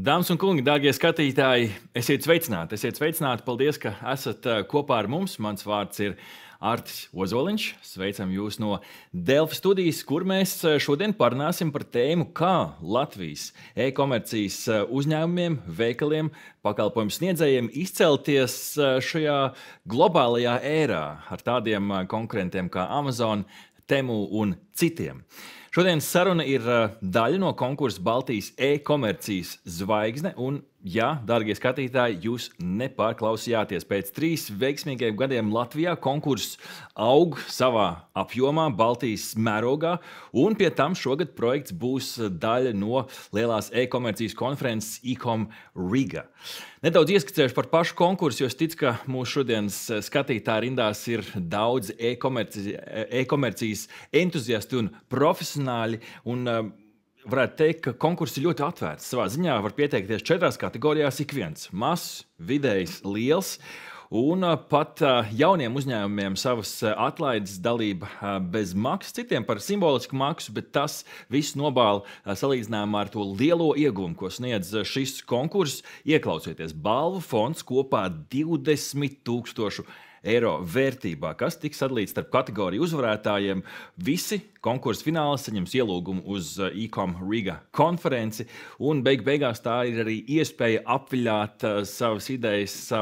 Dāmas un kungi, dārgie skatītāji, esiet sveicināti. Paldies, ka esat kopā ar mums. Mans vārds ir Artis Ozoliņš. Sveicam jūs no Delfi studijas, kur mēs šodien parunāsim par tēmu, kā Latvijas e-komercijas uzņēmumiem, veikaliem, pakalpojumu sniedzējiem izcelties šajā globālajā ērā ar tādiem konkurentiem kā Amazon, Temu un citiem. Šodienas saruna ir daļa no konkursa Baltijas e-komercijas zvaigzne. Un, jā, dārgie skatītāji, jūs nepārklausījāties. Pēc 3 veiksmīgiem gadiem Latvijā konkurss aug savā apjomā, Baltijas mērogā. Un pie tam šogad projekts būs daļa no lielās e-komercijas konferences e-com Riga. Nedaudz ieskicēšu par pašu konkursu, jo es ticu, ka mūsu šodienas skatītāju rindās ir daudz e-komercijas entuziasti un profesionāļi. Un, varētu teikt, ka konkurss ir ļoti atvērts. Savā ziņā var pieteikties 4 kategorijās ik viens - mazs, vidējs, liels. Un pat jauniem uzņēmumiem savas atlaides dalība bez maksas, citiem par simbolisku maksu, bet tas viss nobāla salīdzinājumā ar to lielo ieguvumu, ko sniedz šis konkurss. Ieklausieties, balvu fonds kopā 20 000 eiro vērtībā, kas tiks sadalīts starp kategoriju uzvarētājiem. Visi konkursa finālisti saņems ielūgumu uz e-com Riga konferenci, un beigās tā ir arī iespēja apviļāt savas idejas,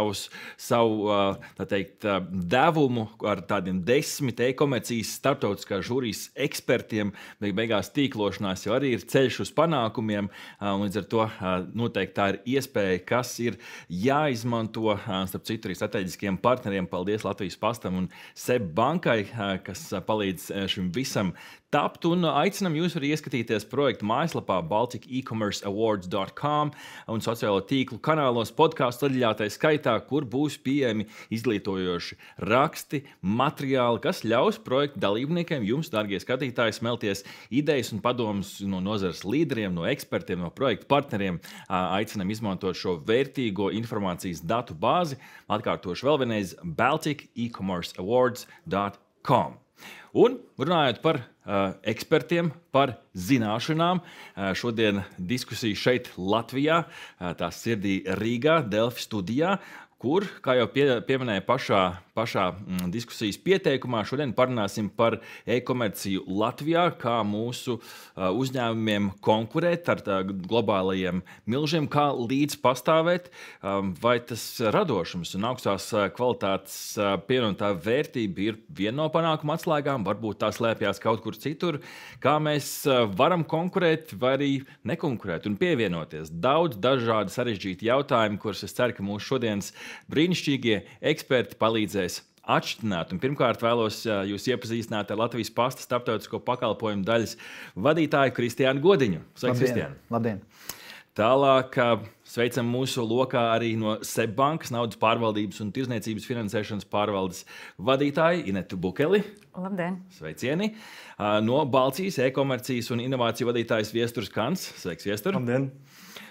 savu tā teikt, devumu ar tādiem 10 e-komercijas starptautiskā žūrijas ekspertiem. Beigās tīklošanās jau arī ir ceļš uz panākumiem, un līdz ar to noteikti tā ir iespēja, kas ir jāizmanto, starp citu arī strateģiskiem partneriem. Paldies Latvijas pastam un SEB bankai, kas palīdz šim visam tapt, un aicinam jūs arī ieskatīties projektu mājaslapā balticecommerceawards.com un sociālo tīklu kanālos podcastu leģiātai skaitā, kur būs pieejami izglītojoši raksti, materiāli, kas ļaus projektu dalībniekiem, jums, dārgie skatītāji, smelties idejas un padomus no nozares līderiem, no ekspertiem, no projektu partneriem. Aicinam izmantot šo vērtīgo informācijas datu bāzi. Atkārtošu vēl vienreiz balticecommerceawards.com. Un runājot par ekspertiem, par zināšanām, šodien diskusija šeit Latvijā, tās sirdī Rīgā, Delfi studijā, kur, kā jau pieminēja pašā diskusijas pieteikumā, šodien parunāsim par e-komerciju Latvijā, kā mūsu uzņēmumiem konkurēt ar globālajiem milžiem, kā līdz pastāvēt, vai tas radošums un augstās kvalitātes pievienotā vērtība ir viena no panākuma atslēgām, varbūt tā slēpjas kaut kur citur, kā mēs varam konkurēt vai arī nekonkurēt un pievienoties. Daudz dažādi sarežģīti jautājumi, kurus es ceru, ka mūsu šodienas brīnišķīgie eksperti palīdzēs atšķirt. Pirmkārt, vēlos jūs iepazīstināt ar Latvijas pasta starptautisko pakalpojumu daļas vadītāju Kristiānu Godiņu. Sveiks, Kristiāna! Labdien! Tālāk sveicam mūsu lokā arī no SEB bankas naudas pārvaldības un tirzniecības finansēšanas pārvaldes vadītāju Inetu Bukeli. Labdien! Sveicieni! No Balcijas e-komercijas un inovāciju vadītājs Viesturs Kants. Sveiks, Viestur! Labdien!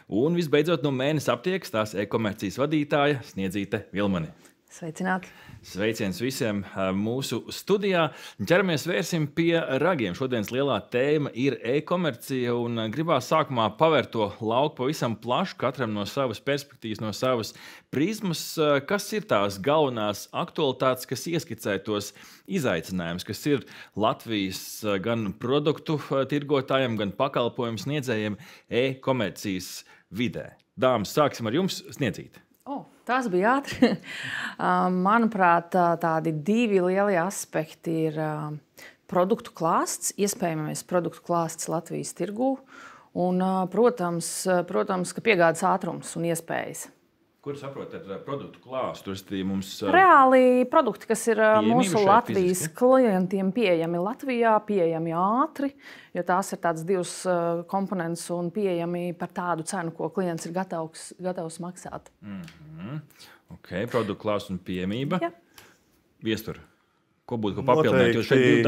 Un visbeidzot no Mēnesa aptiekas tās e-komercijas vadītāja Sniedzīte Vilmani. Sveicināti! Sveiciens visiem mūsu studijā. Ķeramies vērsim pie ragiem. Šodienas lielā tēma ir e-komercija un gribās sākumā pavērt to lauku pavisam plašu, katram no savas perspektīvas, no savas prizmas. Kas ir tās galvenās aktualitātes, kas ieskicē tos izaicinājumus, kas ir Latvijas gan produktu tirgotājiem, gan pakalpojumu sniedzējiem e-komercijas vidē? Dāmas, sāksim ar jums, Sniedzīte. Tas bija ātri. Manuprāt, tādi 2 lieli aspekti ir produktu klāsts, iespējamais produktu klāsts Latvijas tirgū un, protams, ka piegādes ātrums un iespējas. Kur saprotat ar produktu klāstu? Mums reāli produkti, kas ir mūsu Latvijas fiziski klientiem pieejami Latvijā, pieejami ātri, jo tās ir tādas 2 komponentes un pieejami par tādu cenu, ko klients ir gatavs maksāt. Ok, produktu klāsts un pieejamība. Ja. Viestur, ko būtu papildināt? Jo šeit ir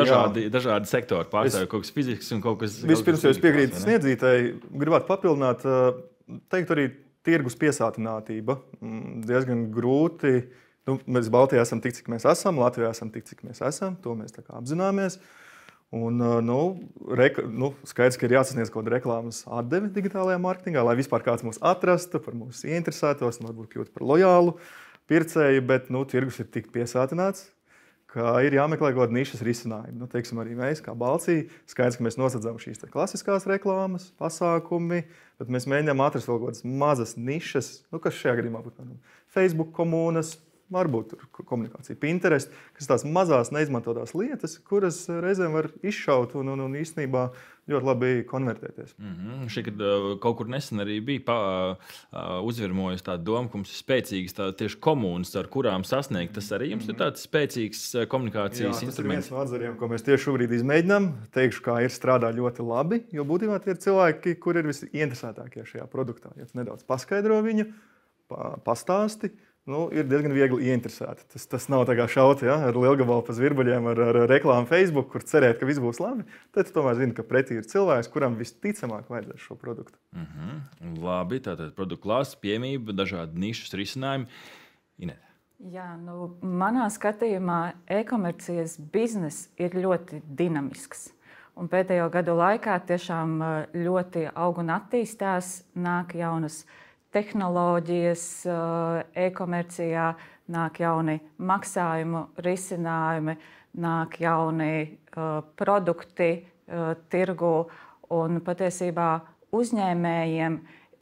dažādi sektori pārstāvji, kaut kas fizisks un kaut kas... Vispirms, ja es piekrītu Sniedzītei, gribētu papildināt, teikt arī tirgus piesātinātība. Diezgan grūti. Mēs Baltijā esam tik, cik mēs esam, Latvijā esam tik, cik mēs esam. To mēs tā kā apzināmies. Un, skaidrs, ka ir jāsasniedz kaut kāda reklāmas atdeve digitālajā mārketingā, lai vispār kāds mūs atrastu, par mums ieinteresētos un varbūt kļūtu par lojālu pircēju, bet tirgus ir tik piesātināts, ka ir jāmeklē kaut kāda nišas risinājuma. Teiksim, arī mēs, kā Balcija, skaidrs, ka mēs nosadzām šīs klasiskās reklāmas, pasākumi, bet mēs mēģinām atrast vēl kaut kādas mazas nišas, kas šajā gadījumā būtu Facebook komunas, varbūt komunikācija, Pinterest, kas tās mazās neizmantotās lietas, kuras reizēm var izšaut un īstenībā ļoti labi konvertēties. Šeit kaut kur nesen arī bija uzvirmojusi tā doma, ka mums ir spēcīgas tieši komunas, ar kurām sasniegt. Tas arī jums ir tāds spēcīgs komunikācijas instruments. Tas ir viens no atzariem, ko mēs tieši šobrīd izmēģinām. Teikšu, kā ir strādā ļoti labi, jo būtībā tie ir cilvēki, kuri ir visieinteresētākie šajā produktā. Ja tu nedaudz paskaidro viņu, pastāsti, ir diezgan viegli ieinteresēti. Tas nav tā kā šaut ar lielgabalu pa zvirbuļiem, ar reklāmu Facebook, kur cerēt, ka viss būs labi. Tad tu tomēr zini, ka pretī ir cilvēks, kuram visticamāk vajadzēs šo produktu. Labi, tātad produktu klāsts, pieejamība, dažādi nišas risinājumi. Inete. Jā, manā skatījumā e-komercijas biznes ir ļoti dinamisks. Un pēdējo gadu laikā tiešām ļoti aug un attīstās, nāk jaunas tehnoloģijas, e-komercijā, nāk jauni maksājumu risinājumi, nāk jauni produkti tirgu. Un patiesībā uzņēmējiem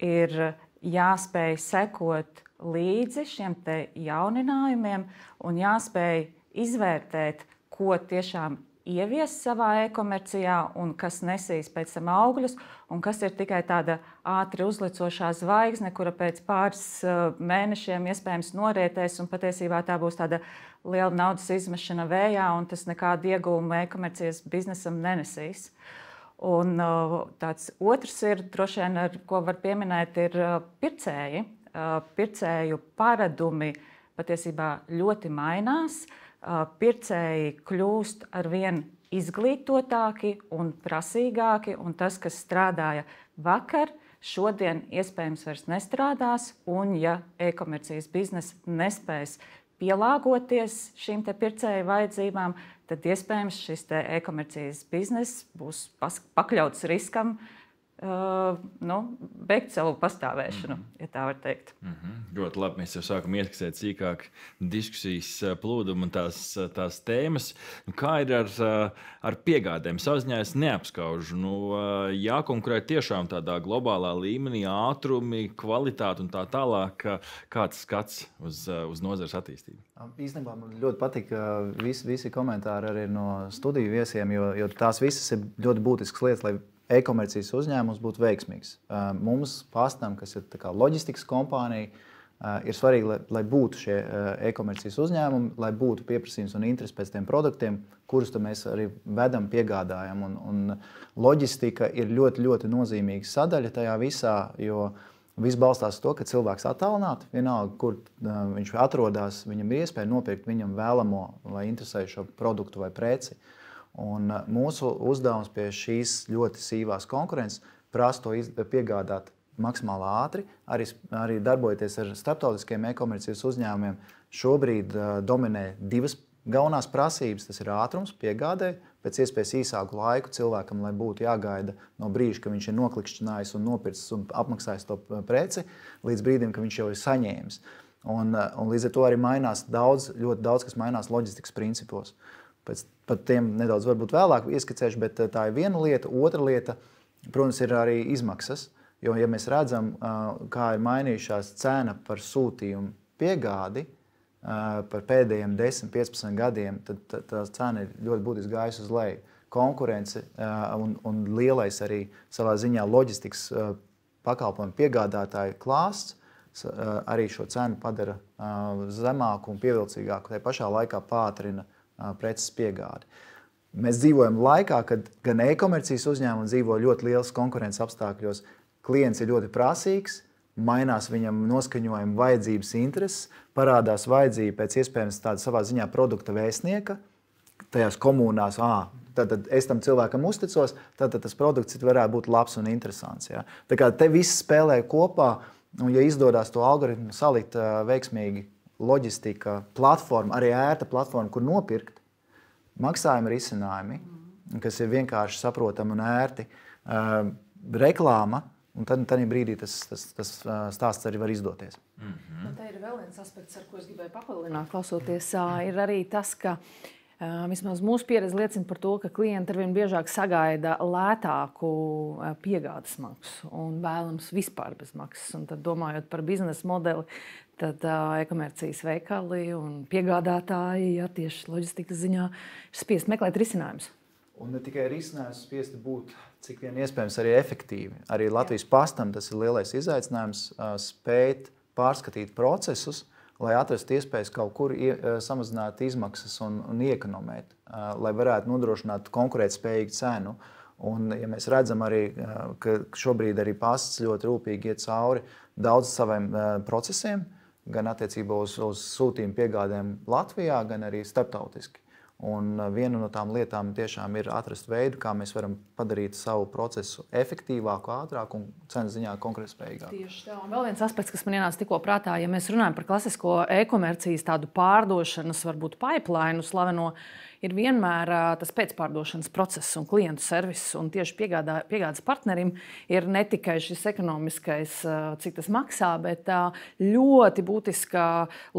ir jāspēj sekot līdzi šiem te jauninājumiem un jāspēj izvērtēt, ko tiešām ievies savā e-komercijā un kas nesīs pēc tam augļus, un kas ir tikai tāda ātri uzlicošā zvaigzne, kura pēc pāris mēnešiem iespējams norietēs, un patiesībā tā būs tāda liela naudas izmešana vējā, un tas nekādu ieguvumu e-komercijas biznesam nenesīs. Un tāds otrs ir, droši vien, ar ko var pieminēt, ir pircēji. Pircēju paradumi patiesībā ļoti mainās. Pircēji kļūst arvien izglītotāki un prasīgāki, un tas, kas strādāja vakar, šodien iespējams vairs nestrādās, un ja e-komercijas bizness nespēs pielāgoties šīm te pircēju vajadzībām, tad iespējams šis te e-komercijas bizness būs pakļauts riskam, beigt savu pastāvēšanu, ja tā var teikt. Ļoti labi. Mēs jau sākam ieskicēt sīkāk diskusijas plūdumu un tās tēmas. Kā ir ar piegādēm? Savā ziņā es neapskaužu. Jākonkurē tiešām tādā globālā līmenī, ātrumi, kvalitāte un tā tālāk. Kāds skats uz nozares attīstību? Īstenībā man ļoti patīk visi komentāri arī no studiju viesiem, jo tās visas ir ļoti būtiskas lietas, lai e-komercijas uzņēmums būtu veiksmīgs. Mums pastam, kas ir tā kā loģistikas kompānija, ir svarīgi, lai būtu šie e-komercijas uzņēmumi, lai būtu pieprasījums un interesi pēc tiem produktiem, kurus mēs arī vedam, piegādājam. Un loģistika ir ļoti, ļoti nozīmīga sadaļa tajā visā, jo viss balstās uz to, ka cilvēks attālināti, vienalga, kur viņš atrodas, viņam ir iespēja nopirkt viņam vēlamo vai interesējušo produktu vai preci. Un mūsu uzdevums pie šīs ļoti sīvās konkurences prasa to piegādāt maksimāli ātri, arī darbojoties ar starptautiskiem e-komercijas uzņēmumiem. Šobrīd dominē divas galvenās prasības. Tas ir ātrums piegādē, pēc iespējas īsāku laiku cilvēkam, lai būtu jāgaida no brīža, ka viņš ir noklikšķinājis un nopircis un apmaksājis to preci, līdz brīdim, ka viņš jau ir saņēmis. Un līdz ar to arī mainās ļoti daudz, kas mainās loģistikas principos. Par tiem nedaudz varbūt vēlāk ieskicēšu, bet tā ir viena lieta. Otra lieta, protams, ir arī izmaksas. Jo, ja mēs redzam, kā ir mainījušās cena par sūtījumu piegādi par pēdējiem 10-15 gadiem, tad tā cena ir ļoti būtiski gājusi uz leju. Konkurence un lielais arī savā ziņā loģistikas pakalpojumu piegādātāju klāsts arī šo cenu padara zemāku un pievilcīgāku. Tajā pašā laikā pātrina preces piegādi. Mēs dzīvojam laikā, kad gan e-komercijas uzņēmumi dzīvo ļoti lielas konkurences apstākļos. Klients ir ļoti prasīgs, mainās viņam noskaņojuma vajadzības intereses, parādās vajadzība pēc iespējams tāda savā ziņā produkta vēstnieka. Tajās komunās, tad es tam cilvēkam uzticos, tad tas produkts varētu būt labs un interesants. Ja? Tā kā te viss spēlē kopā, un ja izdodas to algoritmu salikt veiksmīgi, loģistika, platforma, arī ērta platforma, kur nopirkt, maksājuma risinājumi, kas ir vienkārši saprotami un ērti, reklāma, un tad brīdī tas stāsts arī var izdoties. Un tā ir vēl viens aspekts, ar ko es gribēju papildināt, klausoties, ir arī tas, ka vismaz mūsu pieredze liecina par to, ka klienti arvien biežāk sagaida lētāku piegādes maksu un vēlams vispār bez maksas. Un tad, domājot par biznesa modeli, tad e-komercijas veikali un piegādātāji, tieši loģistikas ziņā, ir spiest meklēt risinājumus. Un ne tikai risinājums spiesti būt, cik vien iespējams arī efektīvi. Arī Latvijas pastam tas ir lielais izaicinājums spēt pārskatīt procesus, lai atrastu iespējas kaut kur samazināt izmaksas un iekonomēt, lai varētu nodrošināt konkurētspējīgu cenu. Un, ja mēs redzam arī, ka šobrīd arī pasts ļoti rūpīgi iet cauri daudz saviem procesiem, gan attiecībā uz sūtījumu piegādēm Latvijā, gan arī starptautiski. Un viena no tām lietām tiešām ir atrast veidu, kā mēs varam padarīt savu procesu efektīvāku, ātrāku un cenu ziņā konkurētspējīgāku. Tieši tā. Un vēl viens aspekts, kas man ienāca tikko prātā, ja mēs runājam par klasisko e-komercijas tādu pārdošanas, varbūt pipeline slaveno, ir vienmēr tas pēcpārdošanas process un klientu servis. Un tieši piegādes partnerim ir ne tikai šis ekonomiskais, cik tas maksā, bet ļoti būtiska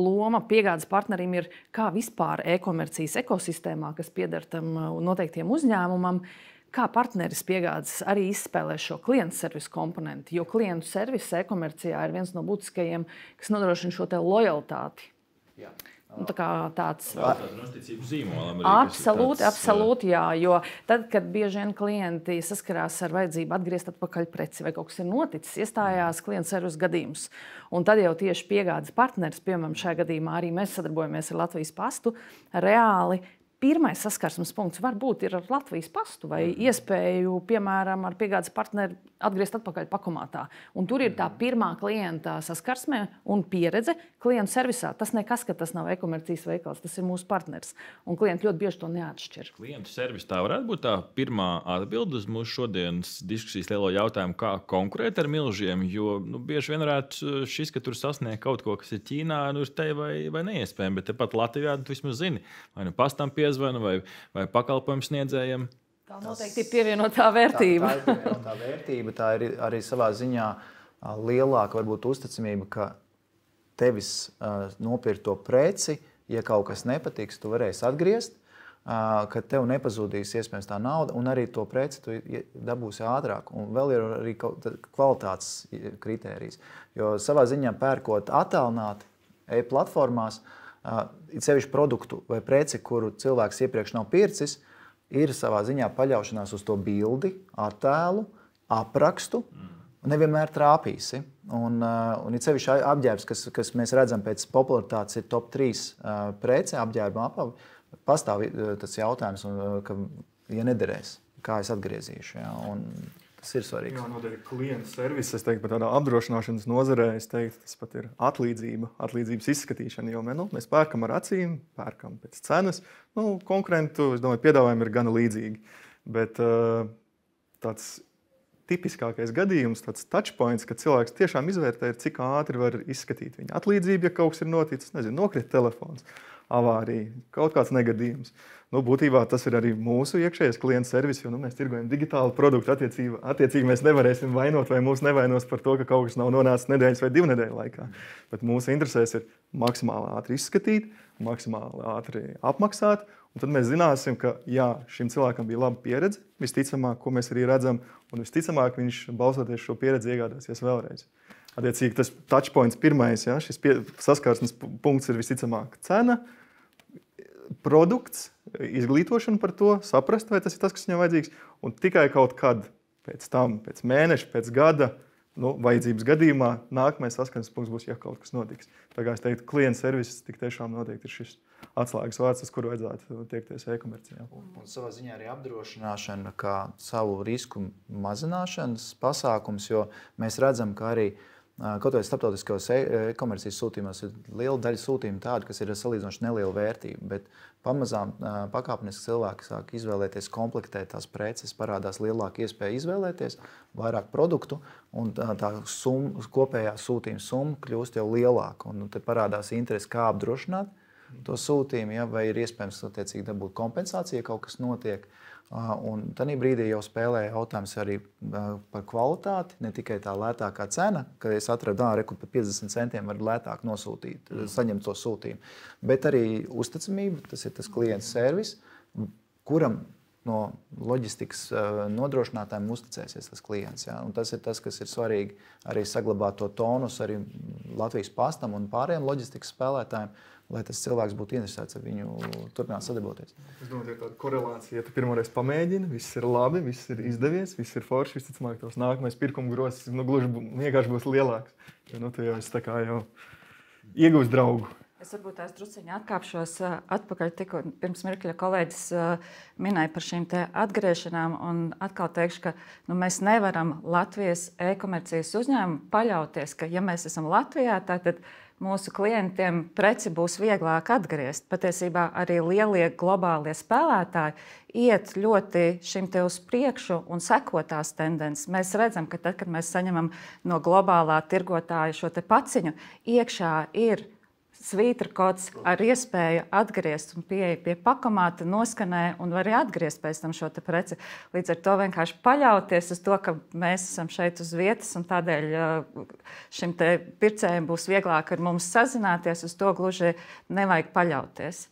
loma piegādes partnerim ir, kā vispār e-komercijas ekosistēmā, kas pieder tam noteiktiem uzņēmumam, kā partneris piegādes arī izspēlē šo klientu servisu komponentu. Jo klientu servis e-komercijā ir viens no būtiskajiem, kas nodrošina šo te lojalitāti. Jā. Nu, tāds uzticības zīmolam. Absolūti, jā. Jo tad, kad bieži vien klienti saskarās ar vajadzību atgriezt atpakaļ preci vai kaut kas ir noticis, iestājās klientu servisu gadījums. Un tad jau tieši piegādes partneris, piemēram, šajā gadījumā arī mēs sadarbojamies ar Latvijas pastu, reāli pirmais saskarsmes punkts var būt ar Latvijas pastu vai iespēju, piemēram, ar piegādes partneri atgriezt atpakaļ pakomātā. Un tur ir tā pirmā klienta saskarsme un pieredze klientu servisā. Tas nekas, ka tas nav e-komercijas veikals, tas ir mūsu partneris. Un klienti ļoti bieži to neatšķir. Klientu servis tā varētu būt tā pirmā atbilde uz mūsu šodienas diskusijas lielo jautājumu, kā konkurēt ar milžiem. Jo bieži vien varētu šis, ka tur sasniegt kaut ko, kas ir Ķīnā, ir te vai neiespējami. Bet tepat Latvijā tu vismaz zini, vai nu pastam piezvana vai pakalpojumu sniedzējiem. Tā noteikti ir pievienotā vērtība. Tā ir pievienotā vērtība. Tā ir arī savā ziņā lielāka varbūt uzticamība, ka tevis nopirkt to preci, ja kaut kas nepatiks, tu varēsi atgriezt, ka tev nepazudīs iespējams tā nauda, un arī to preci tu dabūsi ātrāk. Un vēl ir arī kvalitātes kritērijs. Jo savā ziņā pērkot attālināti e-platformās, it sevišķi produktu vai preci, kuru cilvēks iepriekš nav pircis, ir savā ziņā paļaušanās uz to bildi, attēlu, aprakstu, un nevienmēr trāpīsi. Un it sevišķi apģērbs, kas mēs redzam pēc popularitātes, ir top 3 prece apģērba apavi, pastāv tas jautājums, ka, ja nederēs, kā es atgriezīšu. Ja? Un tas ir svarīgs. Jā, noteikti klientu servis, es teiktu, pat tādā apdrošināšanas nozarē, es teiktu, tas pat ir atlīdzības izskatīšana, jo mēs pērkam ar acīm, pērkam pēc cenas. Konkurentu, es domāju, piedāvājumi ir gana līdzīgi, bet tāds tipiskākais gadījums, tāds touchpoints, kad cilvēks tiešām izvērtē, cik ātri var izskatīt viņa atlīdzību, ja kaut kas ir noticis, nokrita telefons, avārija, kaut kāds negadījums. Būtībā tas ir arī mūsu iekšējais klientu servis, jo mēs tirgojam digitālu produktu. Attiecīgi mēs nevarēsim vainot vai mūs nevainos par to, ka kaut kas nav nonācis nedēļas vai 2 nedēļu laikā. Bet mūsu interesēs ir maksimāli ātri izskatīt, maksimāli ātri apmaksāt, un tad mēs zināsim, ka jā, šim cilvēkam bija laba pieredze, visticamāk, ko mēs arī redzam, un visticamāk viņš balstoties šo pieredzi iegādāsies vēlreiz. Attiecīgi tas touchpoints pirmais, ja, šis saskarsmes punkts ir visticamāk cena, produkts, izglītošana par to, saprast, vai tas ir tas, kas viņam vajadzīgs, un tikai kaut kad pēc tam, pēc mēneša, pēc gada, vajadzības gadījumā, nākamais saskarsmes punkts būs, ja kaut kas notiks. Tā kā es teiktu, klientu servis tik tiešām noteikti ir šis atslēgas vārds, uz kuru vajadzētu tiekties e-komercijā. Un savā ziņā arī apdrošināšana kā savu risku mazināšanas pasākums, jo mēs redzam, ka arī kaut vai starptautiskos e-komercijas sūtījumos ir liela daļa sūtījumu tādu, kas ir salīdzinoši neliela vērtība, bet pamazām pakāpeniski cilvēki sāk izvēlēties, komplektēt tās preces, parādās lielāka iespēja izvēlēties, vairāk produktu, un tā summa, kopējā sūtījuma summa kļūst jau lielāka. Un te parādās interesi, kā apdrošināt to sūtījumu, ja, vai ir iespējams attiecīgi dabūt kompensāciju, ja kaut kas notiek. Un tajā brīdī jau spēlē jautājums arī par kvalitāti, ne tikai tā lētākā cena, kad es atradu, ka par 50 centiem var lētāk nosūtīt, saņemt to sūtījumu, bet arī uzticamība, tas ir tas klienta servis, kuram no loģistikas nodrošinātājiem uzticēsies tas klients. Ja? Un tas ir tas, kas ir svarīgi arī saglabāt to tonus arī Latvijas pastam un pārējiem loģistikas spēlētājiem, lai tas cilvēks būtu interesēts ar viņu turpināt sadarboties. Es domāju, ka tāda korelācija, ja tu pirmoreiz pamēģini, viss ir labi, viss ir izdevies, viss ir forši, visticamāk tos nākamais pirkuma grosis gluži vienkārši būs lielāks. Jo tu jau esi tā kā jau iegūst draugu. Es varbūt tās drusciņi atkāpšos atpakaļ, tikko pirms mirkļa kolēģis minēja par šīm te atgriešanām, un atkal teikšu, ka mēs nevaram Latvijas e-komercijas uzņēmumu paļauties, ka ja mēs esam Latvijā, tad mūsu klientiem preci būs vieglāk atgriezt. Patiesībā arī lielie globālie spēlētāji iet ļoti šim te uz priekšu un seko tās tendences. Mēs redzam, ka tad, kad mēs saņemam no globālā tirgotāja šo te paciņu, iekšā ir svītra kods ar iespēju atgriezt un pieeja pie pakomāta, noskanē un var arī atgriezt pēc tam šo te preci. Līdz ar to vienkārši paļauties uz to, ka mēs esam šeit uz vietas un tādēļ šim te pircējiem būs vieglāk ar mums sazināties, uz to gluži nevajag paļauties.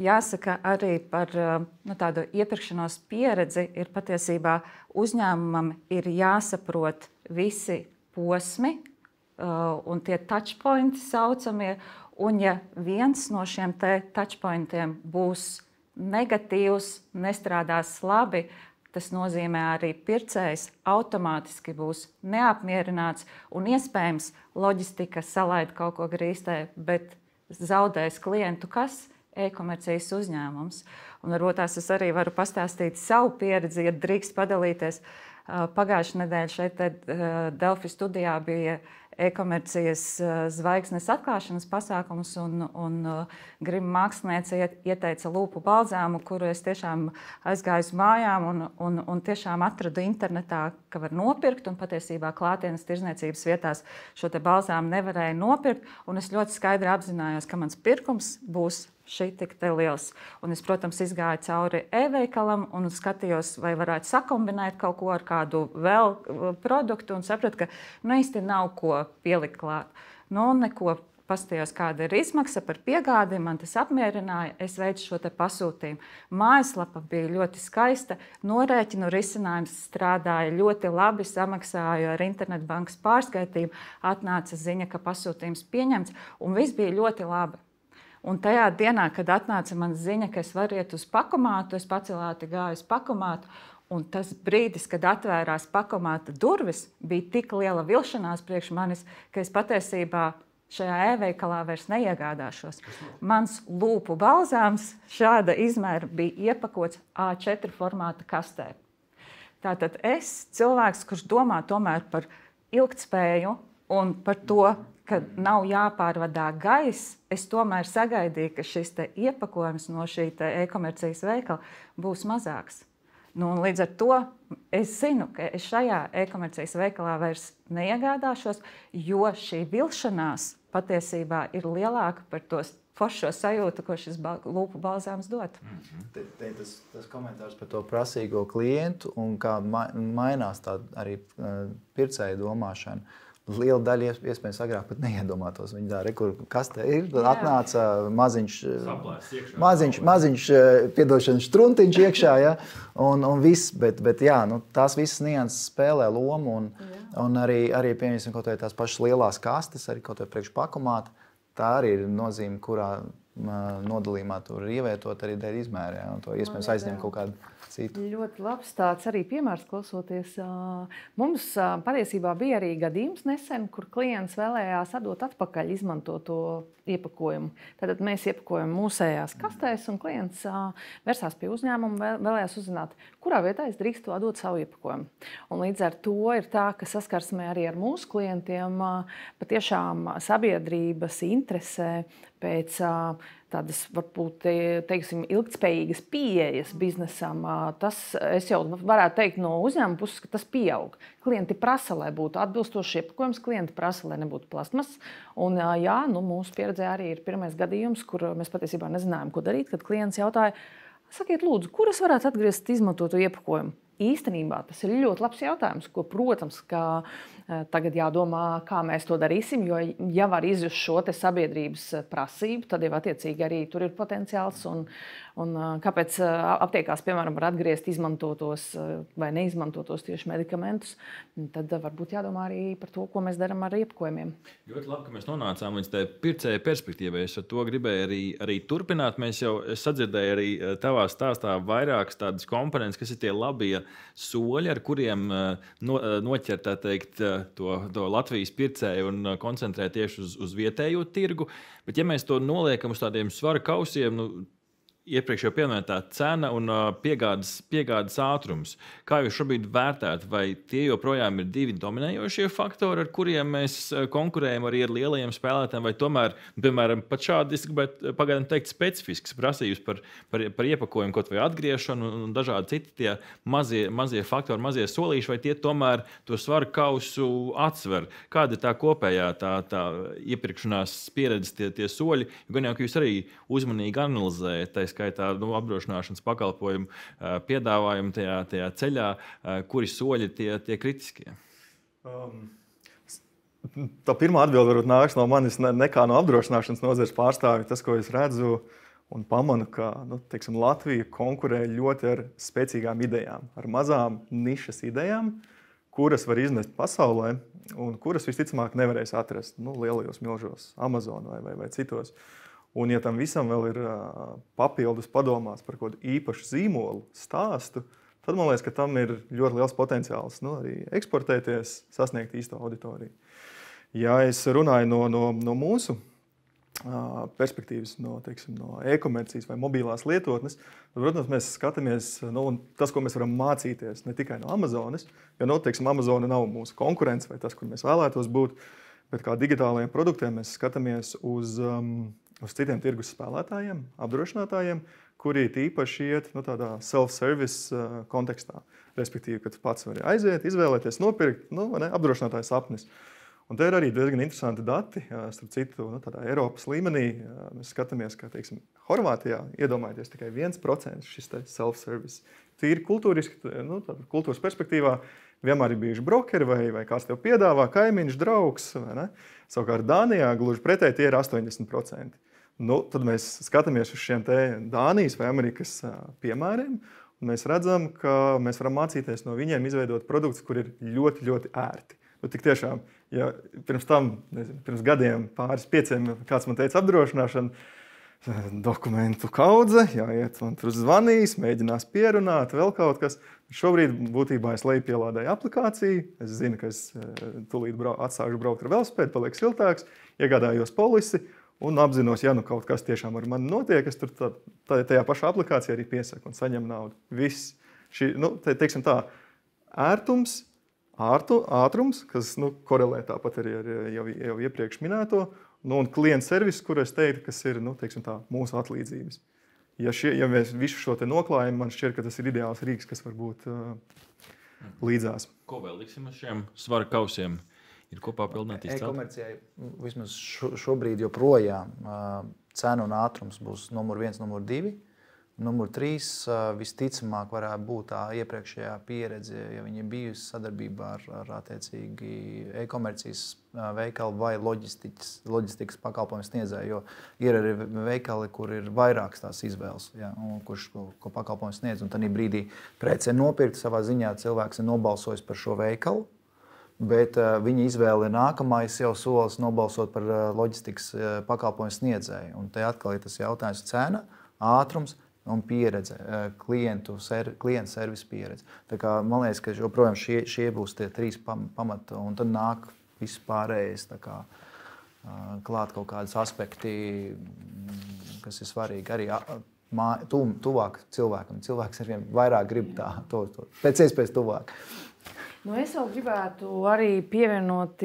Jāsaka arī par tādu iepirkšanos pieredzi ir patiesībā uzņēmumam ir jāsaprot visi posmi, un tie touchpointi saucamie, un ja viens no šiem te touchpointiem būs negatīvs, nestrādās labi, tas nozīmē arī pircējs automātiski būs neapmierināts un iespējams loģistika salaid kaut ko grīstē, bet zaudēs klientu kas? E-komercijas uzņēmums. Un varbūt es arī varu pastāstīt savu pieredzi, ja drīkst padalīties. Pagājušajā nedēļā šeit Delfi studijā bija e-komercijas zvaigznes atklāšanas pasākums, un Grima māksliniece ieteica lūpu balzāmu, kuru es tiešām aizgāju uz mājām un tiešām atradu internetā, ka var nopirkt, un patiesībā klātienes tirzniecības vietās šo te balzāmu nevarēja nopirkt, un es ļoti skaidri apzinājos, ka mans pirkums būs šī tik te liels. Un es, protams, izgāju cauri e-veikalam un skatījos, vai varētu sakombinēt kaut ko ar kādu vēl produktu un sapratu, ka īsti nav ko pielikt klāt. Neko paskatījos, kāda ir izmaksa par piegādi, man tas apmierināja, es veicu šo te pasūtījumu. Mājaslapa bija ļoti skaista, norēķinu risinājums strādāja ļoti labi, samaksāju ar internetbankas pārskaitījumu, atnāca ziņa, ka pasūtījums pieņemts, un viss bija ļoti labi. Un tajā dienā, kad atnāca man ziņa, ka es varu iet uz pakomātu, es pacelāti gāju uz pakomātu, un tas brīdis, kad atvērās pakomāta durvis, bija tik liela vilšanās priekš manis, ka es patiesībā šajā e-veikalā vairs neiegādāšos. Mans lūpu balzāms šāda izmēra bija iepakots A4 formāta kastē. Tātad es, cilvēks, kurš domā tomēr par ilgtspēju un par to, ka nav jāpārvadā gaiss, es tomēr sagaidīju, ka šis te iepakojums no šī e-komercijas veikala būs mazāks. Līdz ar to es zinu, ka es šajā e-komercijas veikalā vairs neiegādāšos, jo šī vilšanās patiesībā ir lielāka par to foršo sajūtu, ko šis lūpu balzāms dod. Tas komentārs par to prasīgo klientu un kā mainās tā arī pircēja domāšana. Liela daļa iespējams agrāk pat neiedomātos. Viņi tā, kas te ir, atnāca maziņš piedošanas štruntiņš iekšā, ja, un viss, bet jā, tās visas nianses spēlē lomu, un arī pieņemsim kaut vai tās pašas lielās kastes, arī kaut vai priekš pakomāta, tā arī ir nozīme, kurā nodalījumā tur ievietot arī dēļ izmēri, ja, un to iespējams aizņem kaut kādu citu. Ļoti labs tāds arī piemērs klausoties. Mums patiesībā bija arī gadījums nesen, kur klients vēlējās atdot atpakaļ izmantoto iepakojumu. Tātad mēs iepakojam mūsējās kastēs, un klients versās pie uzņēmuma, vēlējās uzzināt, kurā vietā es drīkstu atdot savu iepakojumu. Un līdz ar to ir tā, ka saskarsmē arī ar mūsu klientiem patiešām sabiedrības interesē pēc tādas, varbūt, teiksim, ilgtspējīgas pieejas biznesam, tas, es jau varētu teikt no uzņēmuma puses, ka tas pieaug. Klienti prasa, lai būtu atbilstošs iepakojums, klienti prasa, lai nebūtu plasmas. Un, jā, mūsu pieredzē arī ir pirmais gadījums, kur mēs patiesībā nezinājām, ko darīt, kad klients jautāja, sakiet, lūdzu, kur es varētu atgriezt izmantotu iepakojumu? Īstenībā tas ir ļoti labs jautājums, ko, protams, ka tagad jādomā, kā mēs to darīsim, jo ja var izjust šo te sabiedrības prasību, tad jau attiecīgi arī tur ir potenciāls. Un kāpēc aptiekās, piemēram, var atgriezt izmantotos vai neizmantotos tieši medikamentus, tad varbūt jādomā arī par to, ko mēs darām ar iepakojumiem. Ļoti labi, ka mēs nonācām līdz tai pircēja perspektīvai. Es ar to gribēju arī turpināt. Es sadzirdēju arī tavā stāstā vairākas tādas komponentes, kas ir tie labie soļi, ar kuriem noķert, tā teikt, to Latvijas pircēju un koncentrēt tieši uz vietējo tirgu. Bet ja mēs to noliekam uz tādiem svara kausiem, iepriekš jau pieminētā cena un piegādes ātrums. Kā jūs šobrīd vērtējat, vai tie joprojām ir divi dominējošie faktori, ar kuriem mēs konkurējam arī ar lielajiem spēlētājiem, vai tomēr, piemēram, pat šādi, es gribētu pagaidām teikt, specifisks prasības par iepakojumu, kaut vai atgriešanu un dažādi citi tie mazie faktori, mazie solīši, vai tie tomēr to svaru kausu atsver? Kāda ir tā kopējā tā iepirkšanās pieredzes tie soļi? Gan jau, ka jūs arī uzmanīgi analizējat, skaitā apdrošināšanas pakalpojumu piedāvājumu tajā ceļā, kuri soļi tie kritiskie? Tā pirmā atbilde varbūt nāks no manis nekā no apdrošināšanas nozares pārstāvja. Tas, ko es redzu un pamanu, ka teiksim, Latvija konkurē ļoti ar spēcīgām idejām, ar mazām nišas idejām, kuras var iznest pasaulē un kuras visticamāk nevarēs atrast lielajos milžos, Amazon vai citos. Un, ja tam visam vēl ir papildus padomāts par kaut kādu īpašu zīmolu stāstu, tad man liekas, ka tam ir ļoti liels potenciāls arī eksportēties, sasniegt īsto auditoriju. Ja es runāju no mūsu perspektīvas, no e-komercijas vai mobilās lietotnes, tad, protams, mēs skatāmies, un tas, ko mēs varam mācīties ne tikai no Amazonas, jo, Amazona nav mūsu konkurence vai tas, kur mēs vēlētos būt, bet kā digitālajiem produktiem mēs skatāmies uz citiem tirgus spēlētājiem, apdrošinātājiem, kuri īpaši iet tādā self-service kontekstā. Respektīvi, ka tu pats vari aiziet, izvēlēties, nopirkt, apdrošinātāja sapnis. Un te ir arī diezgan interesanti dati, starp citu, tādā Eiropas līmenī. Mēs skatāmies, ka, Horvātijā iedomājieties tikai 1% šis self-service. Tīri kultūriski, kultūras perspektīvā vienmēr ir bijuši brokeri vai kāds tev piedāvā, kaimiņš, draugs. Savukārt Dānijā gluži pretēji tie ir 80%. Tad mēs skatāmies uz šiem Dānijas vai Amerikas piemēriem, un mēs redzam, ka mēs varam mācīties no viņiem izveidot produktus, kur ir ļoti, ļoti ērti. Tik tiešām, ja pirms gadiem, pāris 5, kāds man teica apdrošināšana, dokumentu kaudze, jāiet man tur zvanīs, mēģinās pierunāt, vēl kaut kas. Šobrīd būtībā es lejupielādēju aplikāciju, es zinu, ka es tūlīt atsākšu braukt ar velosipēdu, paliek siltāks, iegādājos polisi un apzinos, ja kaut kas tiešām ar mani notiek, es tur tajā pašā aplikācijā arī piesaku un saņemu naudu. Viss. Teiksim tā, ērtums, ātrums, kas korelē tāpat arī ar jau iepriekš minēto, un klienta servis, kur es teiktu, kas ir mūsu atlīdzības. Ja mēs visu šo te noklājam, man šķiet, ka tas ir ideāls rīks, kas var būt līdzās. Ko vēl liksim uz šiem svara kausiem? Ir kopā pildīt izcelt? E-komercijai vismaz šobrīd joprojām cena un ātrums būs numur 1, numur 2. Numur 3 visticamāk varētu būt tā iepriekšējā pieredze, ja viņi bijusi sadarbībā ar attiecīgi e-komercijas veikalu vai loģistikas pakalpojumu sniedzēju, jo ir arī veikali, kur ir vairākas tās izvēles, kurš ko pakalpojumu sniedz. Un tādā brīdī prece ir nopirkta, savā ziņā cilvēks ir nobalsojis par šo veikalu, bet viņa izvēle ir nākamais jau solis nobalsot par loģistikas pakalpojumu sniedzēju. Un te atkal ir tas jautājums cena, ātrums un pieredze, klientu servisa pieredze. Tā kā, man liekas, ka joprojām šie būs tie 3 pamati, un tad nāk viss pārējais, tā kā klāt kaut kādas aspekti, kas ir svarīgi arī tuvāk cilvēkam. Cilvēks arvien vairāk grib to pēc iespējas tuvāk. Es vēl gribētu arī pievienot,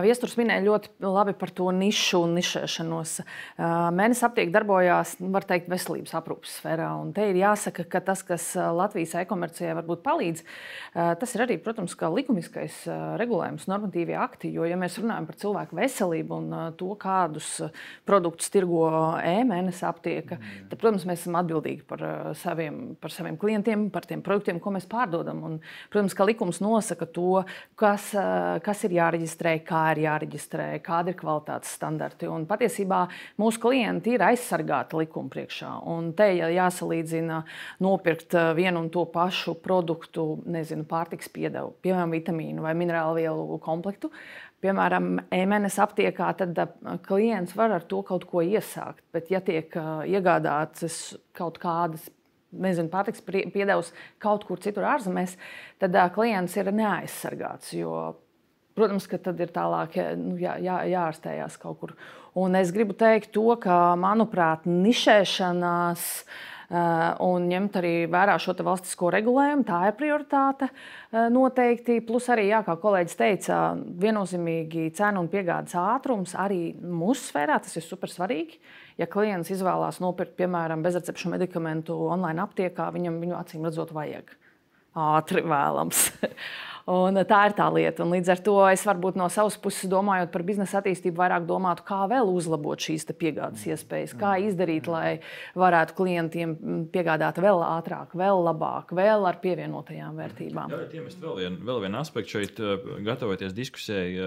Viesturs minēja ļoti labi par to nišu un nišēšanos. Mēnesis aptieka darbojās, var teikt, veselības aprūpes sfērā. Un te ir jāsaka, ka tas, kas Latvijas e-komercijai varbūt palīdz, tas ir arī, protams, kā likumiskais regulējums, normatīvie akti. Jo, ja mēs runājam par cilvēku veselību un to, kādus produktus tirgo e-mēnesis aptieka, tad, protams, mēs esam atbildīgi par saviem klientiem, par tiem produktiem, ko mēs pārdodam. Un, protams, ka likums nosaka to, kas ir jāreģistrē, kā ir jāreģistrē, kādi ir kvalitātes standarti. Un patiesībā mūsu klienti ir aizsargāti likuma priekšā. Un te jāsalīdzina nopirkt vienu un to pašu produktu, pārtikas piedevu, piemēram, vitamīnu vai minerālu vielu komplektu. Piemēram, e-mēnesis aptiekā, tad klients var ar to kaut ko iesākt. Bet, ja tiek iegādāts kaut kādas pārtiks piedevs kaut kur citur ārzemēs, tad klients ir neaizsargāts. Jo, protams, ka tad ir tālāk jāārstējās kaut kur. Un es gribu teikt to, ka, manuprāt, nišēšanās un ņemt arī vērā šo valstisko regulējumu, tā ir prioritāte noteikti. Plus arī, kā kolēģis teica, viennozīmīgi cenu un piegādes ātrums arī mūsu sfērā, tas ir super svarīgi. Ja klients izvēlās nopirkt, piemēram, bezrecepšu medikamentu online aptiekā, viņu acīm redzot vajag. Ātri vēlams. Un tā ir tā lieta. Un līdz ar to es varbūt no savas puses domājot par biznesa attīstību, vairāk domātu, kā vēl uzlabot šīs piegādes iespējas, kā izdarīt, lai varētu klientiem piegādāt vēl ātrāk, vēl labāk, vēl ar pievienotajām vērtībām. Jā, iemest vēl vienu aspektu šeit, gatavoties diskusijai,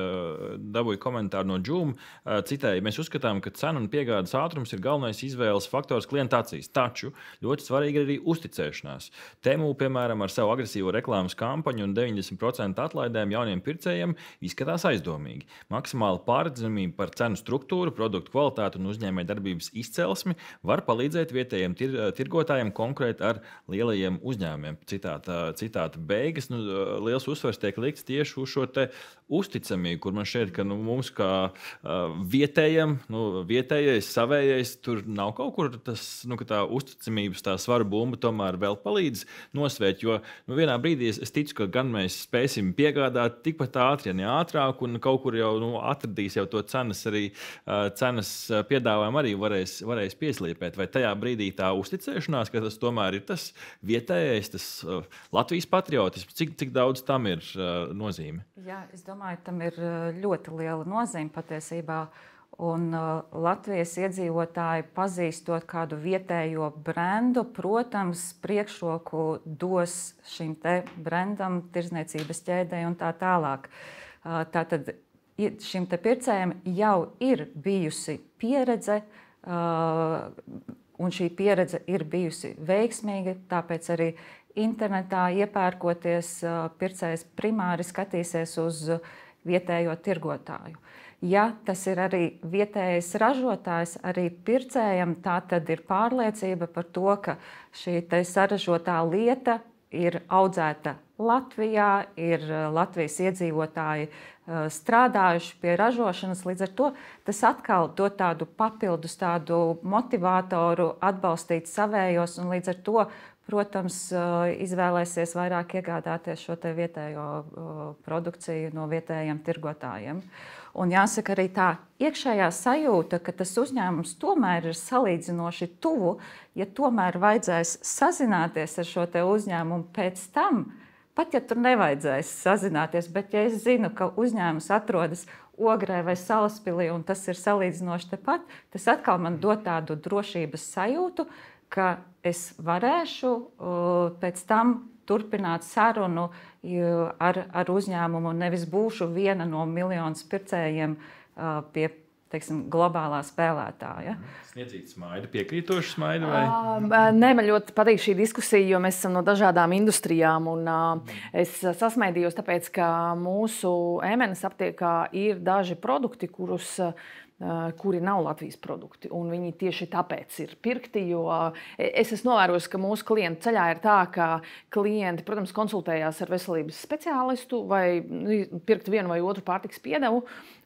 dabūju komentāru no Džūma. Citēji, mēs uzskatām, ka cenu un piegādes ātrums ir galvenais izvēles faktors klienta acīs. Taču ļoti svarīgi ir arī uzticēšanās. Temu, piemēram, ar savu agresīvo reklāmas kampaņu un 90% atlaidēm jauniem pircējiem izskatās aizdomīgi. Maksimāla pārredzamība par cenu struktūru, produktu kvalitāti un uzņēmējdarbības izcelsmi var palīdzēt vietējiem tirgotājiem konkurēt ar lielajiem uzņēmumiem. Citāta beigas. Liels uzsvars tiek likts tieši uz šo uzticamību, kur man šķiet, ka mums kā vietējiem, vietējais, savējais, tur nav kaut kur tas, ka tā uzticamības, tā svaru bumba tomēr vēl palīdz nosvērt, jo vienā brīdī es ticu, ka gan mēs spēsim piegādāt tikpat ātri, ja ne ātrāk, un kaut kur jau atradīs jau to cenas piedāvājumu arī varēs pieslīpēt. Vai tajā brīdī tā uzticēšanās, ka tas tomēr ir tas vietējais, tas Latvijas patriotisms, cik daudz tam ir nozīme? Jā, es domāju, tam ir ļoti liela nozīme patiesībā. Un Latvijas iedzīvotāji pazīstot kādu vietējo brendu, protams, priekšroku dos šim brendam, tirdzniecības ķēdei un tā tālāk. Tātad šim pircējam jau ir bijusi pieredze, un šī pieredze ir bijusi veiksmīga, tāpēc arī internetā iepērkoties, pircējs primāri skatīsies uz vietējo tirgotāju. Ja tas ir arī vietējais ražotājs, arī pircējam, tā tad ir pārliecība par to, ka šī saražotā lieta ir audzēta Latvijā, ir Latvijas iedzīvotāji strādājuši pie ražošanas. Līdz ar to tas atkal dod tādu papildus, tādu motivātoru atbalstīt savējos, un līdz ar to, protams, izvēlēsies vairāk iegādāties šo vietējo produkciju no vietējiem tirgotājiem. Un jāsaka arī tā iekšējā sajūta, ka tas uzņēmums tomēr ir salīdzinoši tuvu, ja tomēr vajadzēs sazināties ar šo uzņēmumu pēc tam, pat ja tur nevajadzēs sazināties, bet ja es zinu, ka uzņēmums atrodas Ogrē vai Salaspilī un tas ir salīdzinoši tepat, tas atkal man dod tādu drošības sajūtu, ka es varēšu pēc tam turpināt sarunu ar uzņēmumu, nevis būšu viena no miljonus pircējiem pie, globālā spēlētāja. Sniedzīta smaida, piekrītoša smaida? Nē, man ļoti patīk šī diskusija, jo mēs esam no dažādām industrijām. Un, es sasmaidījos, tāpēc, ka mūsu e-mēnesis aptiekā ir daži produkti, kurus kuri nav Latvijas produkti. Un viņi tieši tāpēc ir pirkti, jo es esmu novērojis, ka mūsu klientu ceļā ir tā, ka klienti, protams, konsultējās ar veselības speciālistu vai pirkt vienu vai otru pārtikas piedevu.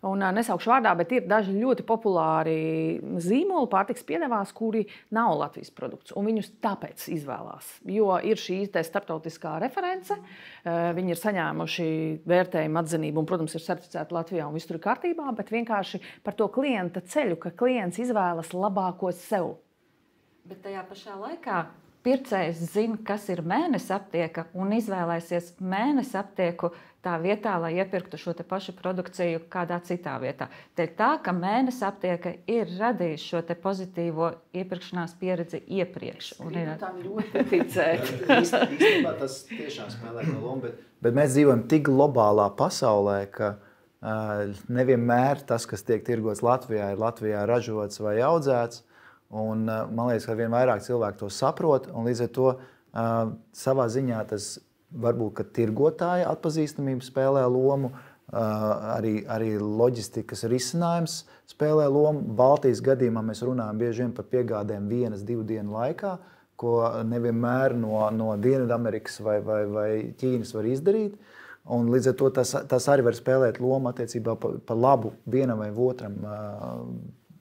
Un nesaukšu vārdā, bet ir daži ļoti populāri zīmoli pārtikas piedevās, kuri nav Latvijas produkts. Un viņus tāpēc izvēlās. Jo ir šī starptautiskā reference, viņi ir saņēmuši vērtējumu atzinību un, protams, ir certificēti Latvijā un viss tur ir kārtībā, bet vienkārši par to klienta ceļu, ka klients izvēlas labāko sev. Bet tajā pašā laikā pircējs zina, kas ir mēnesis aptieka un izvēlēsies mēnesis aptieku tā vietā, lai iepirktu šo te pašu produkciju kādā citā vietā. Te tā, ka mēnesis aptieka ir radījis šo te pozitīvo iepirkšanās pieredzi iepriekš. Tam ļoti ticēt. Īstenībā tas tiešām spēlē to lomu, bet mēs dzīvojam tik globālā pasaulē, ka nevienmēr tas, kas tiek tirgots Latvijā, ir Latvijā ražots vai audzēts. Un, man liekas, ka vien vairāk cilvēki to saprot, un līdz ar to savā ziņā tas varbūt, ka tirgotāja atpazīstamība spēlē lomu, arī loģistikas risinājums spēlē lomu. Baltijas gadījumā mēs runājam bieži vien par piegādēm 1-2 dienu laikā, ko nevienmēr no Dienvidamerikas vai Ķīnas var izdarīt. Un līdz ar to tas arī var spēlēt lomu attiecībā par labu vienam vai otram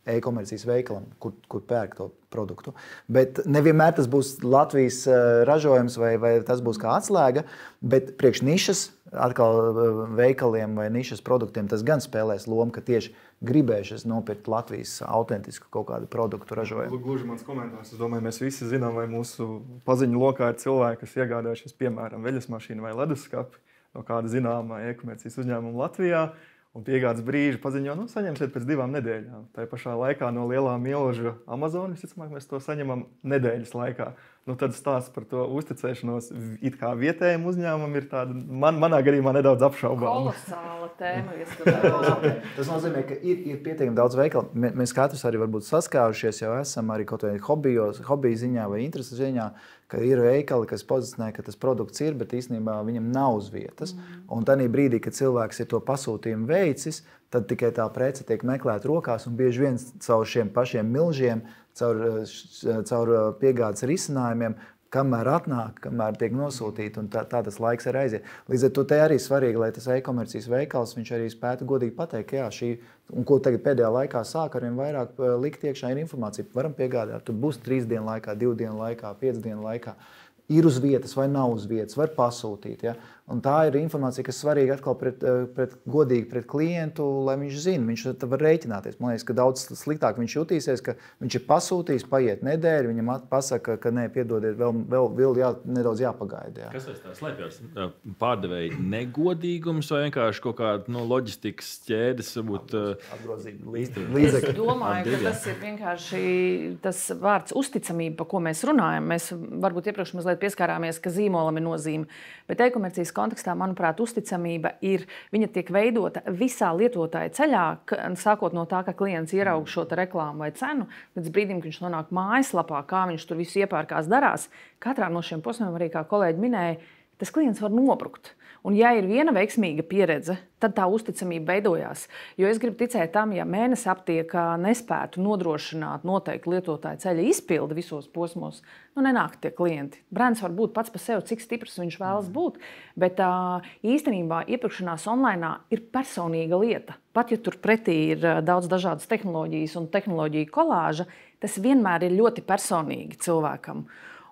e-komercijas veikalam, kur pērk to produktu. Bet nevienmēr tas būs Latvijas ražojums vai tas būs kā atslēga, bet priekš nišas, atkal veikaliem vai nišas produktiem tas gan spēlēs lomu, ka tieši gribējušies nopirkt Latvijas autentisku kaut kādu produktu ražojumu. Gluži mans komentārs. Es domāju, mēs visi zinām, vai mūsu paziņu lokā ir cilvēki, kas iegādājušies, piemēram, veļas mašīnu vai leduskapi no kāda zināmā e-komercijas uzņēmuma Latvijā. Un piegādes brīži paziņo, saņemsiet pēc 2 nedēļām. Tā pašā laikā no lielā milža Amazon, visticamāk, mēs to saņemam nedēļas laikā. Tad stāsts par to uzticēšanos it kā vietējiem uzņēmumam ir tāda, manā gadījumā nedaudz apšaubām. Kolosāla tēma. Tas nozīmē, ka ir pietiekami daudz veikalu. Mēs katrs arī varbūt saskārušies, jau esam arī kaut vai hobiju ziņā vai interesu ziņā, ka ir veikali, kas pozicionē, ka tas produkts ir, bet īstenībā viņam nav uz vietas. Un tādā brīdī, kad cilvēks ir to pasūtījumu veicis, tad tikai tā prece tiek meklēta rokās un bieži vien caur šiem pašiem milžiem, caur piegādes risinājumiem, kamēr atnāk, kamēr tiek nosūtīti, un tā tas laiks arī aiziet. Līdz ar to te arī svarīgi, lai tas e-komercijas veikals, viņš arī spētu godīgi pateikt, ka jā, un ko tagad pēdējā laikā sāk arvien vairāk likt iekšā ir informācija. Varam piegādāt, tur būs 3 dienu laikā, 2 dienu laikā, 5 dienu laikā. Ir uz vietas vai nav uz vietas, var pasūtīt. Ja? Un tā ir informācija, kas svarīga atkal godīgi pret klientu, lai viņš zina, viņš var rēķināties. Man liekas, ka daudz sliktāk viņš jutīsies, ka viņš ir pasūtījis, paiet nedēļa, viņam pasaka, ka nē, piedodiet, vēl nedaudz jāpagaida. Ja? Kas aiz tā slēpjas? Pārdevēji negodīgums vai vienkārši kaut kāda loģistikas ķēdes? Es domāju, ka tas ir vienkārši tas vārds uzticamība, par ko mēs runājam. Mēs varbūt iepriekš mazliet pieskārāmies, ka zīmolam ir nozīme. Bet e-komercijas kontekstā, manuprāt, uzticamība viņa tiek veidota visā lietotāja ceļā, sākot no tā, ka klients ieraug šo reklāmu vai cenu, līdz brīdim, kad viņš nonāk mājaslapā, kā viņš tur visu iepērkās darās. Katrā no šiem posmiem, arī kā kolēģi minēja, tas klients var nobrukt. Un ja ir viena veiksmīga pieredze, tad tā uzticamība veidojās. Jo es gribu ticēt tam, ja mēnesis aptiekā nespētu nodrošināt noteikti lietotāja ceļa izpildi visos posmos, nenāk tie klienti. Brands var būt pats par sevi, cik stiprs viņš vēlas būt, bet īstenībā iepirkšanās online ir personīga lieta. Pat ja tur pretī ir daudz dažādas tehnoloģijas un tehnoloģiju kolāža, tas vienmēr ir ļoti personīgi cilvēkam.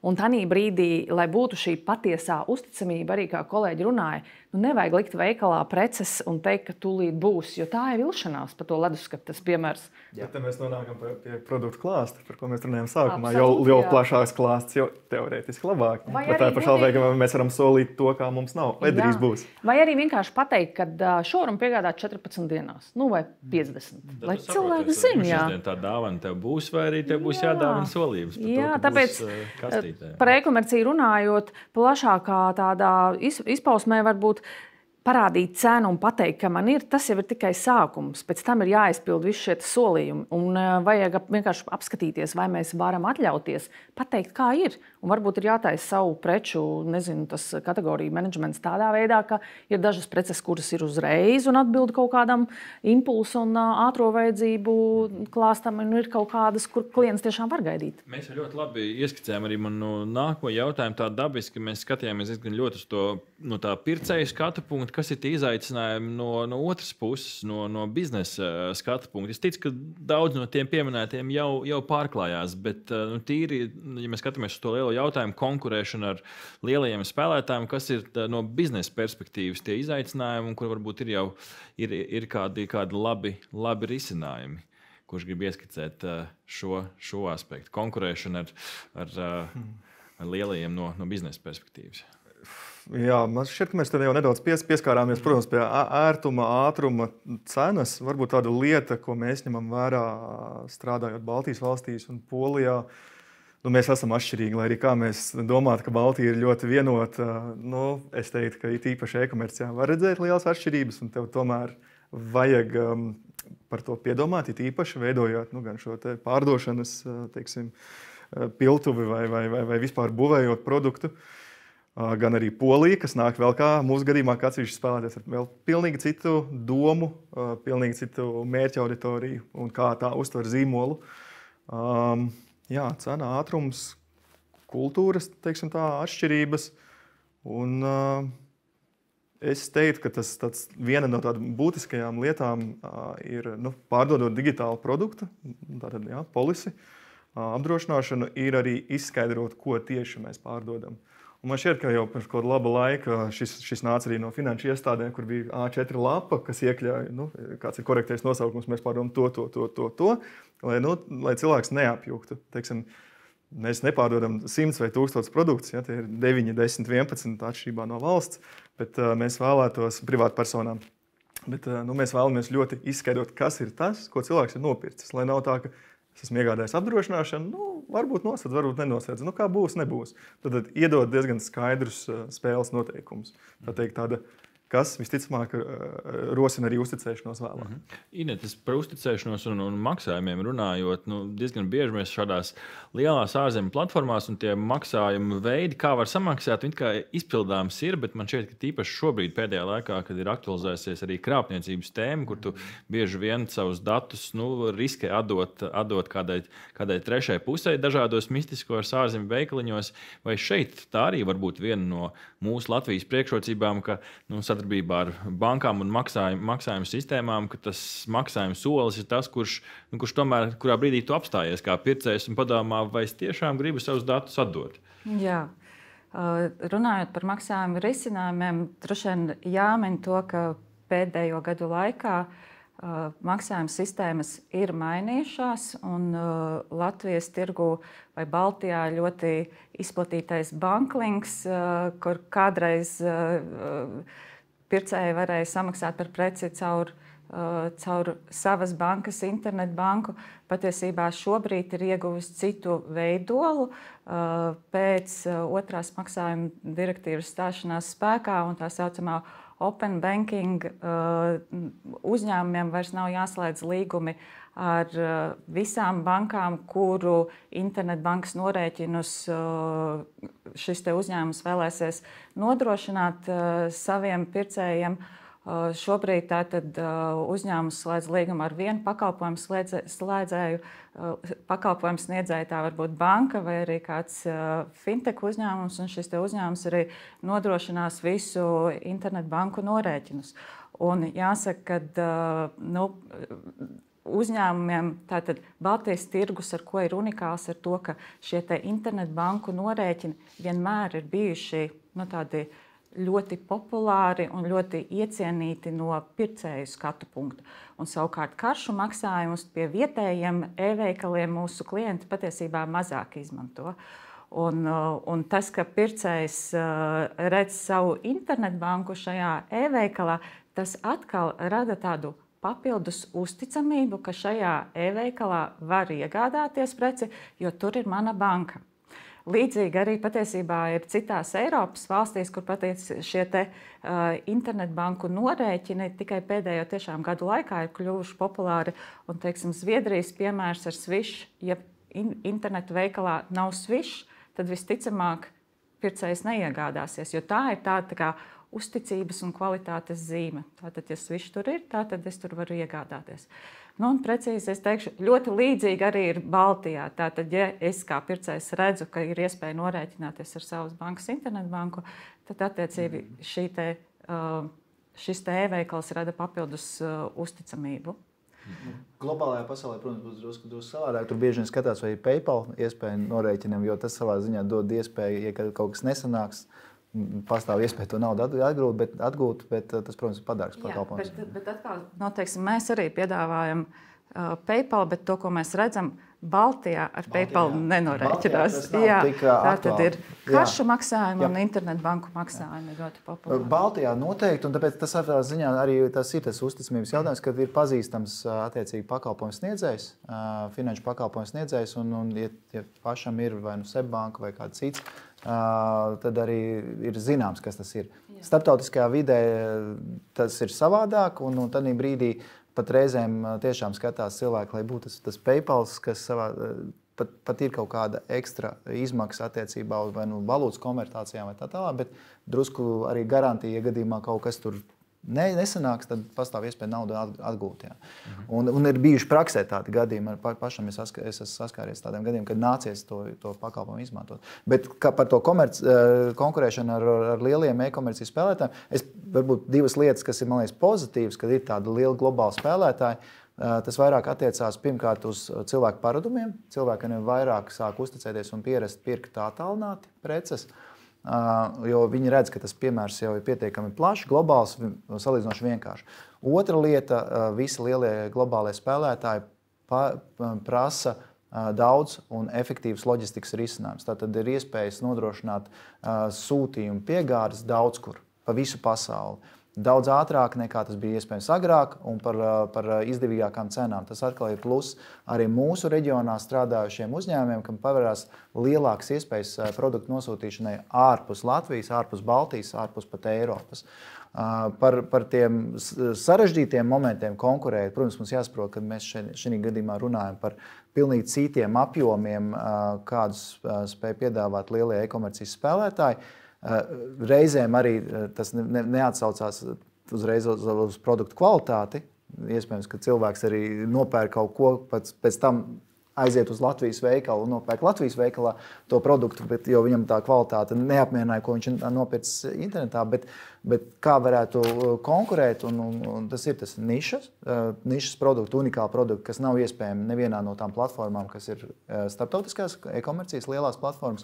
Un tādā brīdī, lai būtu šī patiesā uzticamība, arī kā kolēģi runāja, nevajag likt veikalā preces un teikt, ka tūlīt būs, jo tā ir vilšanās par to leduskapi, tas piemērs. Jā, tad mēs nonākam pie produktu klāsta, par ko mēs runājam sākumā. Jo plašāks klāsts, jo teorētiski labāk. Bet tā pašā laikā mēs varam solīt to, kā mums nav, vai drīz būs. Vai arī vienkārši pateikt, ka šorumu piegādāt 14 dienās, vai 50. Lai cilvēki zina, jā. Tā dāvana tev būs, vai arī tev būs jādāvana solījums par jā, to, ka tāpēc, būs kastītē. Par e-komerciju runājot, plašākā tādā izpausmē varbūt parādīt cenu un pateikt, ka man ir, tas jau ir tikai sākums. Pēc tam ir jāizpild visi šie solījumi. Un vajag vienkārši apskatīties, vai mēs varam atļauties pateikt, kā ir. Un varbūt ir jātaisa savu preču, nezinu, tas kategoriju menedžments tādā veidā, ka ir dažas preces, kuras ir uzreiz un atbild kaut kādam impulsu un ātro vajadzību klāstam, un ir kaut kādas, kur klients tiešām var gaidīt. Mēs ļoti labi ieskicējām arī manu nākamo jautājumu tā dabiski, ka mēs skatījāmies diezgan ļoti uz to no tā pircēju skatu punktu, kas ir tie izaicinājumi no otras puses, no biznesa skatu punkta. Es ticu, ka daudz no tiem pieminētiem jau pārklājās, bet tīri, ja mēs skatāmies uz to lielo jautājumu, konkurēšana ar lielajiem spēlētājiem, kas ir no biznesa perspektīvas tie izaicinājumi, kur varbūt ir kādi labi risinājumi, kurš grib ieskicēt šo aspektu. Konkurēšana ar lielajiem no biznesa perspektīvas. Jā, man šķiet, ka mēs tam jau nedaudz pieskārāmies, protams, pie ērtuma, ātruma, cenas. Varbūt tāda lieta, ko mēs ņemam vērā strādājot Baltijas valstīs un Polijā. Mēs esam atšķirīgi, lai arī kā mēs domātu, ka Baltija ir ļoti vienota. Es teiktu, ka it īpaši e-komercijā var redzēt lielas atšķirības, un tev tomēr vajag par to piedomāt, it īpaši veidojot gan šo te pārdošanas, teiksim, piltuvi vai vispār būvējot produktu. Gan arī Polija, kas nāk vēl kā mūsu gadījumā, kā atsevišķi spēlētājs ar vēl pilnīgi citu domu, pilnīgi citu mērķa auditoriju un kā tā uztver zīmolu. Jā, cena, ātrums, kultūras, teiksim tā, atšķirības. Un es teiktu, ka tas viena no tādām būtiskajām lietām ir, pārdodot digitālu produktu, tātad, polisi, apdrošināšanu, ir arī izskaidrot, ko tieši mēs pārdodam. Un man šķiet, ka jau pirms kāda laba laika šis nāca arī no finanšu iestādēm, kur bija A4 lapa, kas iekļauj, kāds ir korektais nosaukums, mēs pārdodam to, lai cilvēks neapjuktu. Teiksim, mēs nepārdodam 100 vai 1000 produktus, tie ir 9, 10, 11 atšķirībā no valsts, bet mēs vēlētos privātpersonām. Bet mēs vēlamies ļoti izskaidrot, kas ir tas, ko cilvēks ir nopircis, lai nav tā, ka es esmu iegādājies apdrošināšanu, varbūt nosacīt, varbūt nenosacīt. Kā būs, nebūs. Tad iedod diezgan skaidrus spēles noteikumus. Tā teikt, tāda, kas visticamāk rosina arī uzticēšanos vēlāk. Inetes, par uzticēšanos un maksājumiem runājot, diezgan bieži mēs šādās lielās ārzemju platformās un tie maksājumu veidi, kā var samaksāt, viņi kā izpildāms ir, bet man šķiet, ka tīpaši šobrīd pēdējā laikā, kad ir aktualizējusies arī krāpniecības tēma, kur tu bieži vien savus datus riskē atdot kādai trešai pusē dažādos mistiskos ārzemju veikaliņos, vai šeit tā arī var būt viena no mūsu Latvijas priekšrocībām, ka sadarbībā ar bankām un maksājumu sistēmām, ka tas maksājuma solis ir tas, kurš tomēr, kurā brīdī tu apstājies kā pircējs un padomā, vai es tiešām gribu savus datus atdot. Jā. Runājot par maksājumu risinājumiem, droši vien jāmin to, ka pēdējo gadu laikā maksājuma sistēmas ir mainījušās, un Latvijas tirgu vai Baltijā ļoti izplatītais banklinks, kur kādreiz pircēji varēja samaksāt par preci caur savas bankas, internetbanku. Patiesībā šobrīd ir ieguvis citu veidolu pēc otrās maksājuma direktīvas stāšanās spēkā, un tā saucamā Open Banking uzņēmumiem vairs nav jāslēdz līgumi ar visām bankām, kuru internetbankas norēķinus šis te uzņēmums vēlēsies nodrošināt saviem pircējiem. Šobrīd tātad uzņēmums slēdz līgumu ar vienu pakalpojumu slēdzēju. Pakalpojumu sniedzēja tā var būt banka vai arī kāds fintech uzņēmums, un šis te uzņēmums arī nodrošinās visu internetbanku norēķinus. Un jāsaka, ka uzņēmumiem tātad Baltijas tirgus, ar ko ir unikāls, ar to, ka šie te internetbanku norēķini vienmēr ir bijuši tādi ļoti populāri un ļoti iecienīti no pircēju skatu punkta. Un savukārt karšu maksājumus pie vietējiem e-veikaliem mūsu klienti patiesībā mazāk izmanto. Un tas, ka pircējs redz savu internetbanku šajā e-veikalā, tas atkal rada tādu papildus uzticamību, ka šajā e-veikalā var iegādāties preci, jo tur ir mana banka. Līdzīgi arī patiesībā ir citās Eiropas valstīs, kur šie internetbanku norēķini tikai pēdējo tiešām gadu laikā ir kļuvuši populāri. Un, teiksim, Zviedrijas piemērs ar Swish, ja internetu veikalā nav Swish, tad visticamāk pircējs neiegādāsies, jo tā ir tāda kā uzticības un kvalitātes zīme. Tātad, ja Swish tur ir, tad es tur varu iegādāties. Nu, un precīzi es teikšu, ļoti līdzīgi arī ir Baltijā. Tātad, ja es kā pircējs redzu, ka ir iespēja norēķināties ar savas bankas internetbanku, tad attiecīgi šis e-veikals rada papildus uzticamību. Globālajā pasaulē, protams, būs drusku savādāk. Tur bieži vien skatās, vai ir PayPal iespēja norēķinam, jo tas savā ziņā dod iespēju, ja kaut kas nesanāks, pastāv iespēja to naudu atgūt, bet tas, protams, ir padārgs pakalpojums. Bet atkal, teiksim, mēs arī piedāvājam PayPal, bet to, ko mēs redzam, Baltijā ar PayPal nenorēķinās. Tā tad ir kašu maksājumi un internetbanku maksājumi ļoti populāri. Baltijā noteikti, un tāpēc tas savā ziņā arī tas ir tas uzticamības jautājums, kad ir pazīstams attiecīgi pakalpojums sniedzējs, finanšu pakalpojums sniedzējs, un ja pašam ir vai nu Sebbanka vai kāds cits, tad arī ir zināms, kas tas ir. Starptautiskajā vidē tas ir savādāk, un tādā brīdī pat reizēm tiešām skatās cilvēki, lai būtu tas PayPal, kas pat ir kaut kāda ekstra izmaksa attiecībā uz vai nu valūtas konvertācijām vai tā tālāk, bet drusku arī garantija, ja gadījumā kaut kas tur nesanāks, tad pastāv iespēja naudu atgūt. Jā. Un ir bijuši praksē tādi gadījumi, pašam es esmu saskāries tādiem gadījumiem, kad nācies to pakalpojumu izmantot. Bet par to konkurēšanu ar lieliem e-komercijas spēlētājiem, varbūt divas lietas, kas ir, man liekas, pozitīvas, kad ir tāda liela globāla spēlētāja. Tas vairāk attiecās pirmkārt uz cilvēku paradumiem. Cilvēki vairāk sāk uzticēties un pierast pirkt attālināti preces. Jo viņi redz, ka tas piemērs jau ir pietiekami plašs, globāls, salīdzinoši vienkārši. Otra lieta, visi lielie globālie spēlētāji prasa daudz un efektīvs loģistikas risinājums. Tātad ir iespējas nodrošināt sūtījumu piegādes daudz kur, pa visu pasauli. Daudz ātrāk nekā tas bija iespējams agrāk un par izdevīgākām cenām. Tas atkal ir pluss arī mūsu reģionā strādājušiem uzņēmumiem, kam pavērās lielākas iespējas produktu nosūtīšanai ārpus Latvijas, ārpus Baltijas, ārpus pat Eiropas. Par tiem sarežģītiem momentiem konkurēt, protams, mums jāsaprot, ka mēs šajā gadījumā runājam par pilnīgi citiem apjomiem, kādus spēj piedāvāt lielie e-komercijas spēlētāji. Reizēm arī tas neatsaucās uzreiz uz produktu kvalitāti. Iespējams, ka cilvēks arī nopērk kaut ko, pēc tam aiziet uz Latvijas veikalu un nopērk Latvijas veikalā to produktu, bet jo viņam tā kvalitāte neapmierināja, ko viņš nopircis internetā. Bet kā varētu konkurēt, un tas ir tas nišas produktu, unikāli produkti, kas nav iespējami nevienā no tām platformām, kas ir starptautiskās e-komercijas lielās platformas.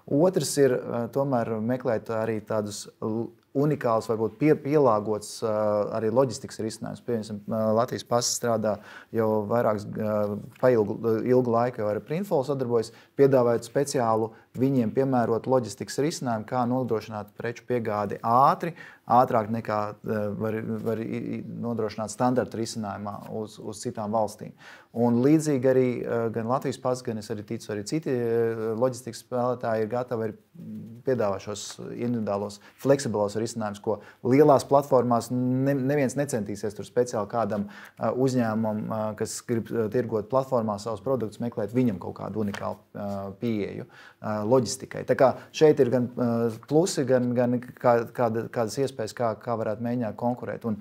Otrs ir tomēr meklēt arī tādus unikāls, varbūt pielāgots arī loģistikas risinājums. Piemēram, Latvijas Pasta strādā jau vairākus ilgu laiku jau ar Printful sadarbojas, piedāvājot speciālu viņiem piemērot loģistikas risinājumu, kā nodrošināt preču piegādi ātrāk nekā var nodrošināt standarta risinājumā uz citām valstīm. Un līdzīgi arī gan Latvijas Pasta, gan es arī ticu, arī citi loģistikas spēlētāji ir gatavi piedāvāt šos individuālos, fleksibilos risinājumus, ko lielās platformās neviens necentīsies tur speciāli kādam uzņēmumam, kas grib tirgot platformā savus produktus, meklēt viņam kaut kādu unikālu pieeju loģistikai. Tā kā šeit ir gan plusi, gan kādas iespējas, kā varētu mēģināt konkurēt. Un,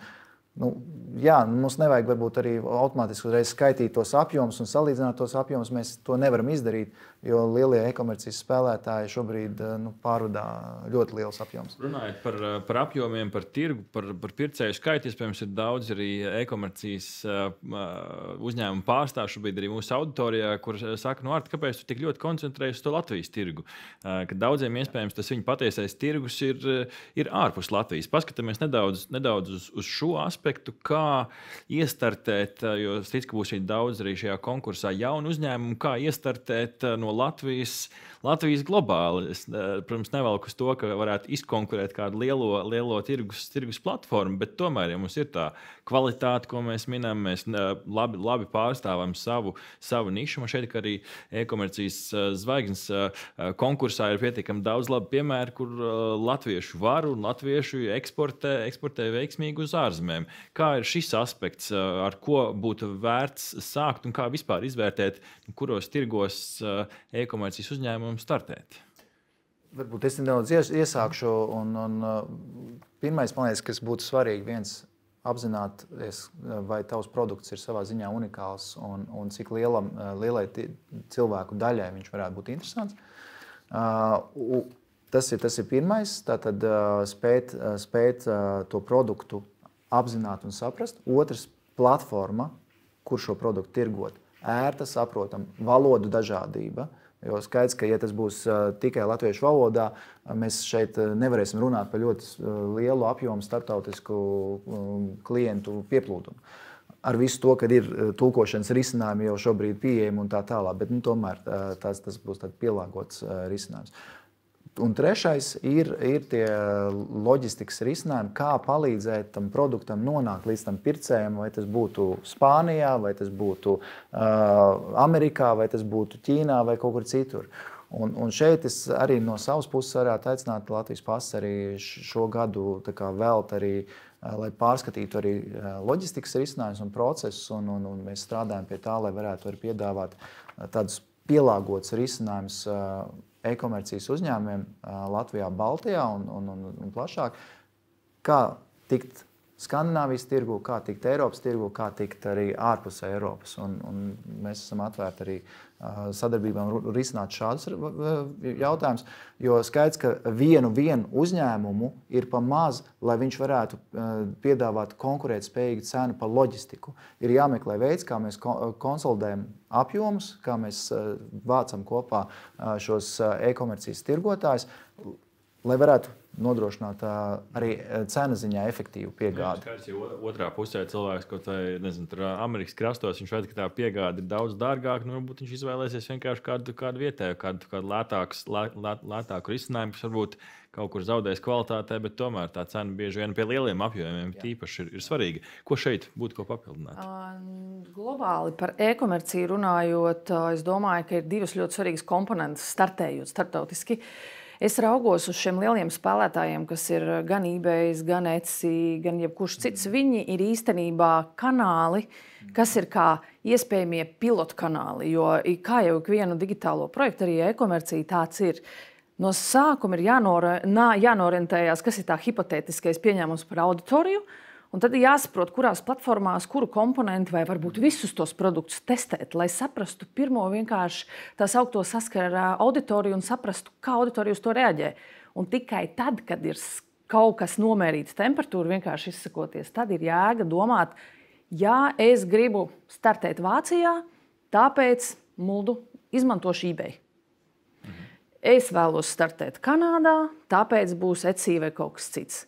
mums nevajag varbūt arī automātiski uzreiz skaitīt tos apjomus un salīdzināt tos apjomus. Mēs to nevaram izdarīt, jo lielie e-komercijas spēlētāji šobrīd pārvadā ļoti liels apjoms. Runājot par apjomiem, par tirgu, par pircēju skaitu, iespējams, ir daudz arī e-komercijas uzņēmumu pārstāvju šobrīd arī mūsu auditorijā, kur saka, Arti, kāpēc tu tik ļoti koncentrējies uz to Latvijas tirgu? Kad daudziem iespējams tas viņa patiesais tirgus ir ārpus Latvijas. Paskatāmies nedaudz uz šo aspektu. aspektu, kā iestartēt, jo es ticu, ka būs daudz arī šajā konkursā jaunu uzņēmumu, kā iestartēt no Latvijas globāli. Es, protams, nevelku uz to, ka varētu izkonkurēt kādu lielo tirgus platformu, bet tomēr, ja mums ir tā kvalitāte, ko mēs minam, mēs labi pārstāvam savu nišu. Man šeit arī e-komercijas zvaigznes konkursā ir pietiekami daudz labu piemēru, kur latviešu var un latviešu eksportē veiksmīgi uz ārzemēm. Kā ir šis aspekts, ar ko būtu vērts sākt un kā vispār izvērtēt, kuros tirgos e-komercijas uzņēmumu startēt? Varbūt es nedaudz iesākšu. Pirmais, man liekas, kas būtu svarīgi, apzināties, vai tavs produkts ir savā ziņā unikāls un cik lielai cilvēku daļai viņš varētu būt interesants. Tas ir pirmais, tātad spēt to produktu apzināt un saprast. Otrs, platforma, kur šo produktu tirgot. Ērta, saprotam, valodu dažādība. Jo skaidrs, ka, ja tas būs tikai latviešu valodā, mēs šeit nevarēsim runāt par ļoti lielu apjomu starptautisku klientu pieplūdumu. Ar visu to, ka ir tulkošanas risinājumi jau šobrīd pieejami un tā tālāk, bet tomēr tas būs tāds pielāgots risinājums. Un trešais ir tie loģistikas risinājumi, kā palīdzēt tam produktam nonākt līdz tam pircējam, vai tas būtu Spānijā, vai tas būtu Amerikā, vai tas būtu Ķīnā vai kaut kur citur. Un šeit es arī no savas puses varētu aicināt Latvijas pases arī šo gadu velt arī, lai pārskatītu arī loģistikas risinājumus un procesus, un mēs strādājam pie tā, lai varētu arī piedāvāt tādus pielāgotus risinājumus e-komercijas uzņēmumiem Latvijā, Baltijā un plašāk, kā tikt Skandināvijas tirgu, kā tikt Eiropas tirgu, kā tikt arī ārpus Eiropas. Un mēs esam atvērti arī sadarbībām risināt šādus jautājumus, jo skaidrs, ka vienu uzņēmumu ir pa maz, lai viņš varētu piedāvāt konkurētspējīgu cenu par loģistiku. Ir jāmeklē veids, kā mēs konsolidējam apjomus, kā mēs vācam kopā šos e-komercijas tirgotājus, lai varētu nodrošināt arī cenu ziņā efektīvu piegādi. Skaidrs, ja otrā pusē cilvēks kaut vai, tur Amerikas krastos, viņš redz, ka tā piegāde ir daudz dārgāka, varbūt viņš izvēlēsies vienkārši kādu vietēju, kādu lētāku risinājumu, kas varbūt kaut kur zaudēs kvalitātē, bet tomēr tā cena bieži vien pie lieliem apjomiem tīpaši ir svarīga. Ko šeit būtu ko papildināt? Globāli par e-komerciju runājot, es domāju, ka ir divas ļoti svarīgas komponentes startējot starptautiski. Es raugos uz šiem lieliem spēlētājiem, kas ir gan eBay, gan Etsy, gan jebkurš cits. Viņi ir īstenībā kanāli, kas ir kā iespējamie pilotu kanāli, jo kā jau ikvienu digitālo projektu, arī e-komercija tāds ir. No sākuma ir jānorientējās, kas ir tā hipotētiskais pieņēmums par auditoriju, un tad ir jāsaprot, kurās platformās, kuru komponenti vai varbūt visus tos produktus testēt, lai saprastu pirmo vienkārši tā saukto saskaru ar auditoriju un saprastu, kā auditorija uz to reaģē. Un tikai tad, kad ir kaut kas nomērīts temperatūra, vienkārši izsakoties, tad ir jēga domāt, ja es gribu startēt Vācijā, tāpēc izmantošu eBay. Es vēlos startēt Kanādā, tāpēc būs Etsy vai kaut kas cits.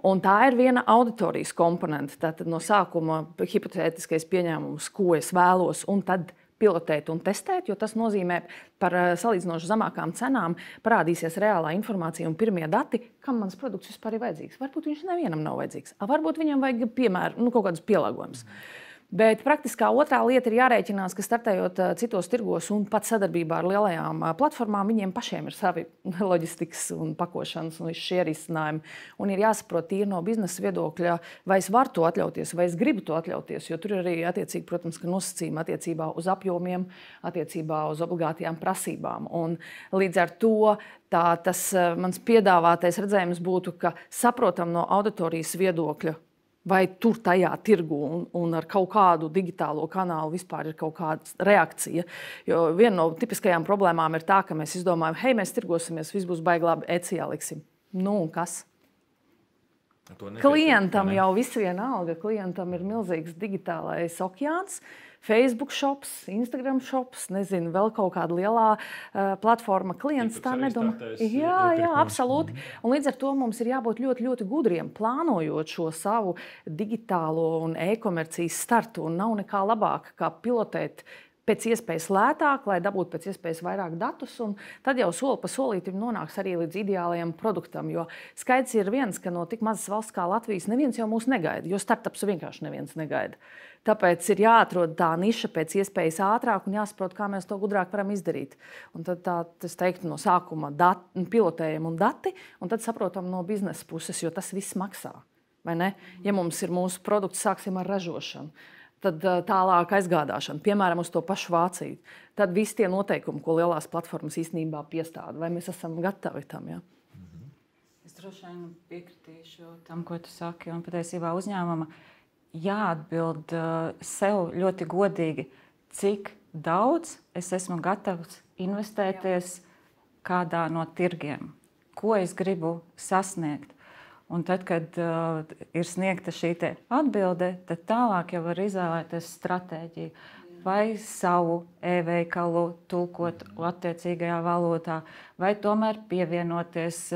Un tā ir viena auditorijas komponente. Tātad no sākuma hipotētiskais pieņēmums, ko es vēlos, un tad pilotēt un testēt, jo tas nozīmē par salīdzinoši zemākām cenām parādīsies reālā informācija un pirmie dati, kam mans produkts vispār ir vajadzīgs. Varbūt viņš nevienam nav vajadzīgs, varbūt viņam vajag kaut kādus pielāgojumus. Bet praktiskā otrā lieta ir jārēķinās, ka startējot citos tirgos un pat sadarbībā ar lielajām platformām, viņiem pašiem ir savi loģistikas un pakošanas un šie risinājumi. Un ir jāsaprot tīri no biznesa viedokļa, vai es varu to atļauties, vai es gribu to atļauties, jo tur ir arī attiecīgi, protams, ka nosacījumi attiecībā uz apjomiem, attiecībā uz obligātajām prasībām. Un līdz ar to tas mans piedāvātais redzējums būtu, ka saprotam no auditorijas viedokļa, vai tur tajā tirgu un ar kaut kādu digitālo kanālu vispār ir kaut kāda reakcija. Jo viena no tipiskajām problēmām ir tā, ka mēs izdomājam, hei, mēs tirgosimies, viss būs baigi labi, Etsijā liksim. Nu, un kas? Klientam jau viss vienalga, klientam ir milzīgs digitālais okeāns. Facebook shops, Instagram shops, nezinu, vēl kaut kāda lielā platforma. Klients tā nedomā. Jā, absolūti. Un līdz ar to mums ir jābūt ļoti, ļoti gudriem, plānojot šo savu digitālo un e-komercijas startu. Un nav nekā labāk, kā pilotēt pēc iespējas lētāk, lai dabūtu pēc iespējas vairāk datus, un tad jau soli pa solītim nonāks arī līdz ideālajam produktam. Jo skaidrs ir viens, ka no tik mazas valsts kā Latvijas neviens jau mūs negaida, jo startups vienkārši neviens negaida. Tāpēc ir jāatrod tā niša pēc iespējas ātrāk un jāsaprot, kā mēs to gudrāk varam izdarīt. Un tad es teiktu, no sākuma pilotējam un dati, un tad saprotam no biznesa puses, jo tas viss maksā. Vai ne? Ja mums ir mūsu produkts, sāksim ar ražošanu. Tad tālāk aizgādāšana, piemēram, uz to pašu Vāciju. Tad visi tie noteikumi, ko lielās platformas īstenībā piestāda, vai mēs esam gatavi tam? Ja? Es droši vien piekritīšu tam, ko tu saki. Un patiesībā uzņēmuma jāatbild sev ļoti godīgi, cik daudz es esmu gatavs investēties kādā no tirgiem, ko es gribu sasniegt. Un tad, kad ir sniegta šī atbilde, tad tālāk jau var izvēlēties stratēģiju. Vai savu e-veikalu tulkot attiecīgajā valūtā, vai tomēr pievienoties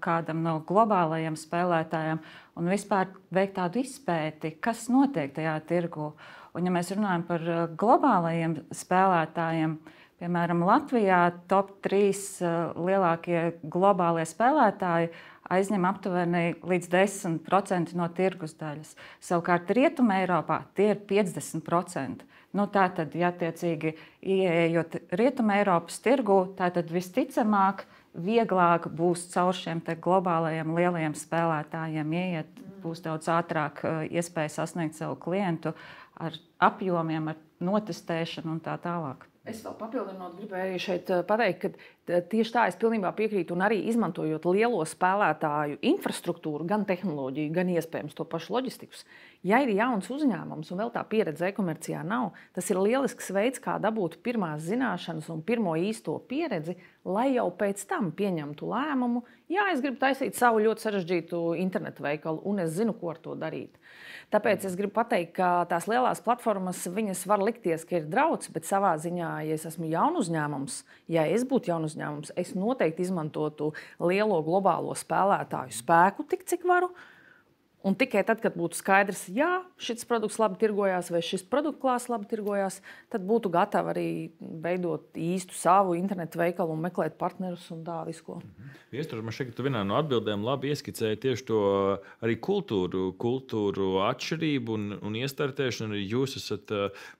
kādam no globālajiem spēlētājiem un vispār veikt tādu izpēti, kas notiek tajā tirgu. Un ja mēs runājam par globālajiem spēlētājiem, piemēram, Latvijā top 3 lielākie globālie spēlētāji aizņem aptuveni līdz 10% no tirgus daļas. Savukārt Rietumē Eiropā tie ir 50%. Tātad, ja attiecīgi ieejot Rietumē Eiropas tirgu, tātad visticamāk vieglāk būs caur šiem globālajiem lielajiem spēlētājiem ieiet, būs daudz ātrāk iespēja sasniegt savu klientu ar apjomiem, ar notestēšanu un tā tālāk. Es vēl papildinot gribēju šeit pateikt, ka tieši tā es pilnībā piekrītu un arī izmantojot lielo spēlētāju infrastruktūru, gan tehnoloģiju, gan iespējams to pašu loģistikus. Ja ir jauns uzņēmums un vēl tā pieredze e-komercijā nav, tas ir lielisks veids, kā dabūt pirmās zināšanas un pirmo īsto pieredzi, lai jau pēc tam pieņemtu lēmumu, jā, es gribu taisīt savu ļoti sarežģītu internetu veikalu un es zinu, ko ar to darīt. Tāpēc es gribu pateikt, ka tās lielās platformas, viņas var likties, ka ir drauds, bet savā ziņā, ja es esmu jaunu uzņēmums, ja es būtu jaunu uzņēmums, es noteikti izmantotu lielo globālo spēlētāju spēku tik, cik varu. Un tikai tad, kad būtu skaidrs, jā, šis produkts labi tirgojās vai šis produktu klāsts labi tirgojās, tad būtu gatavi arī veidot īstu savu internetu veikalu un meklēt partnerus un tā visu. Viestur, man šķiet, ka tu vienā no atbildēm labi ieskicēji tieši to arī kultūru atšķirību un iestartēšanu. Arī jūs esat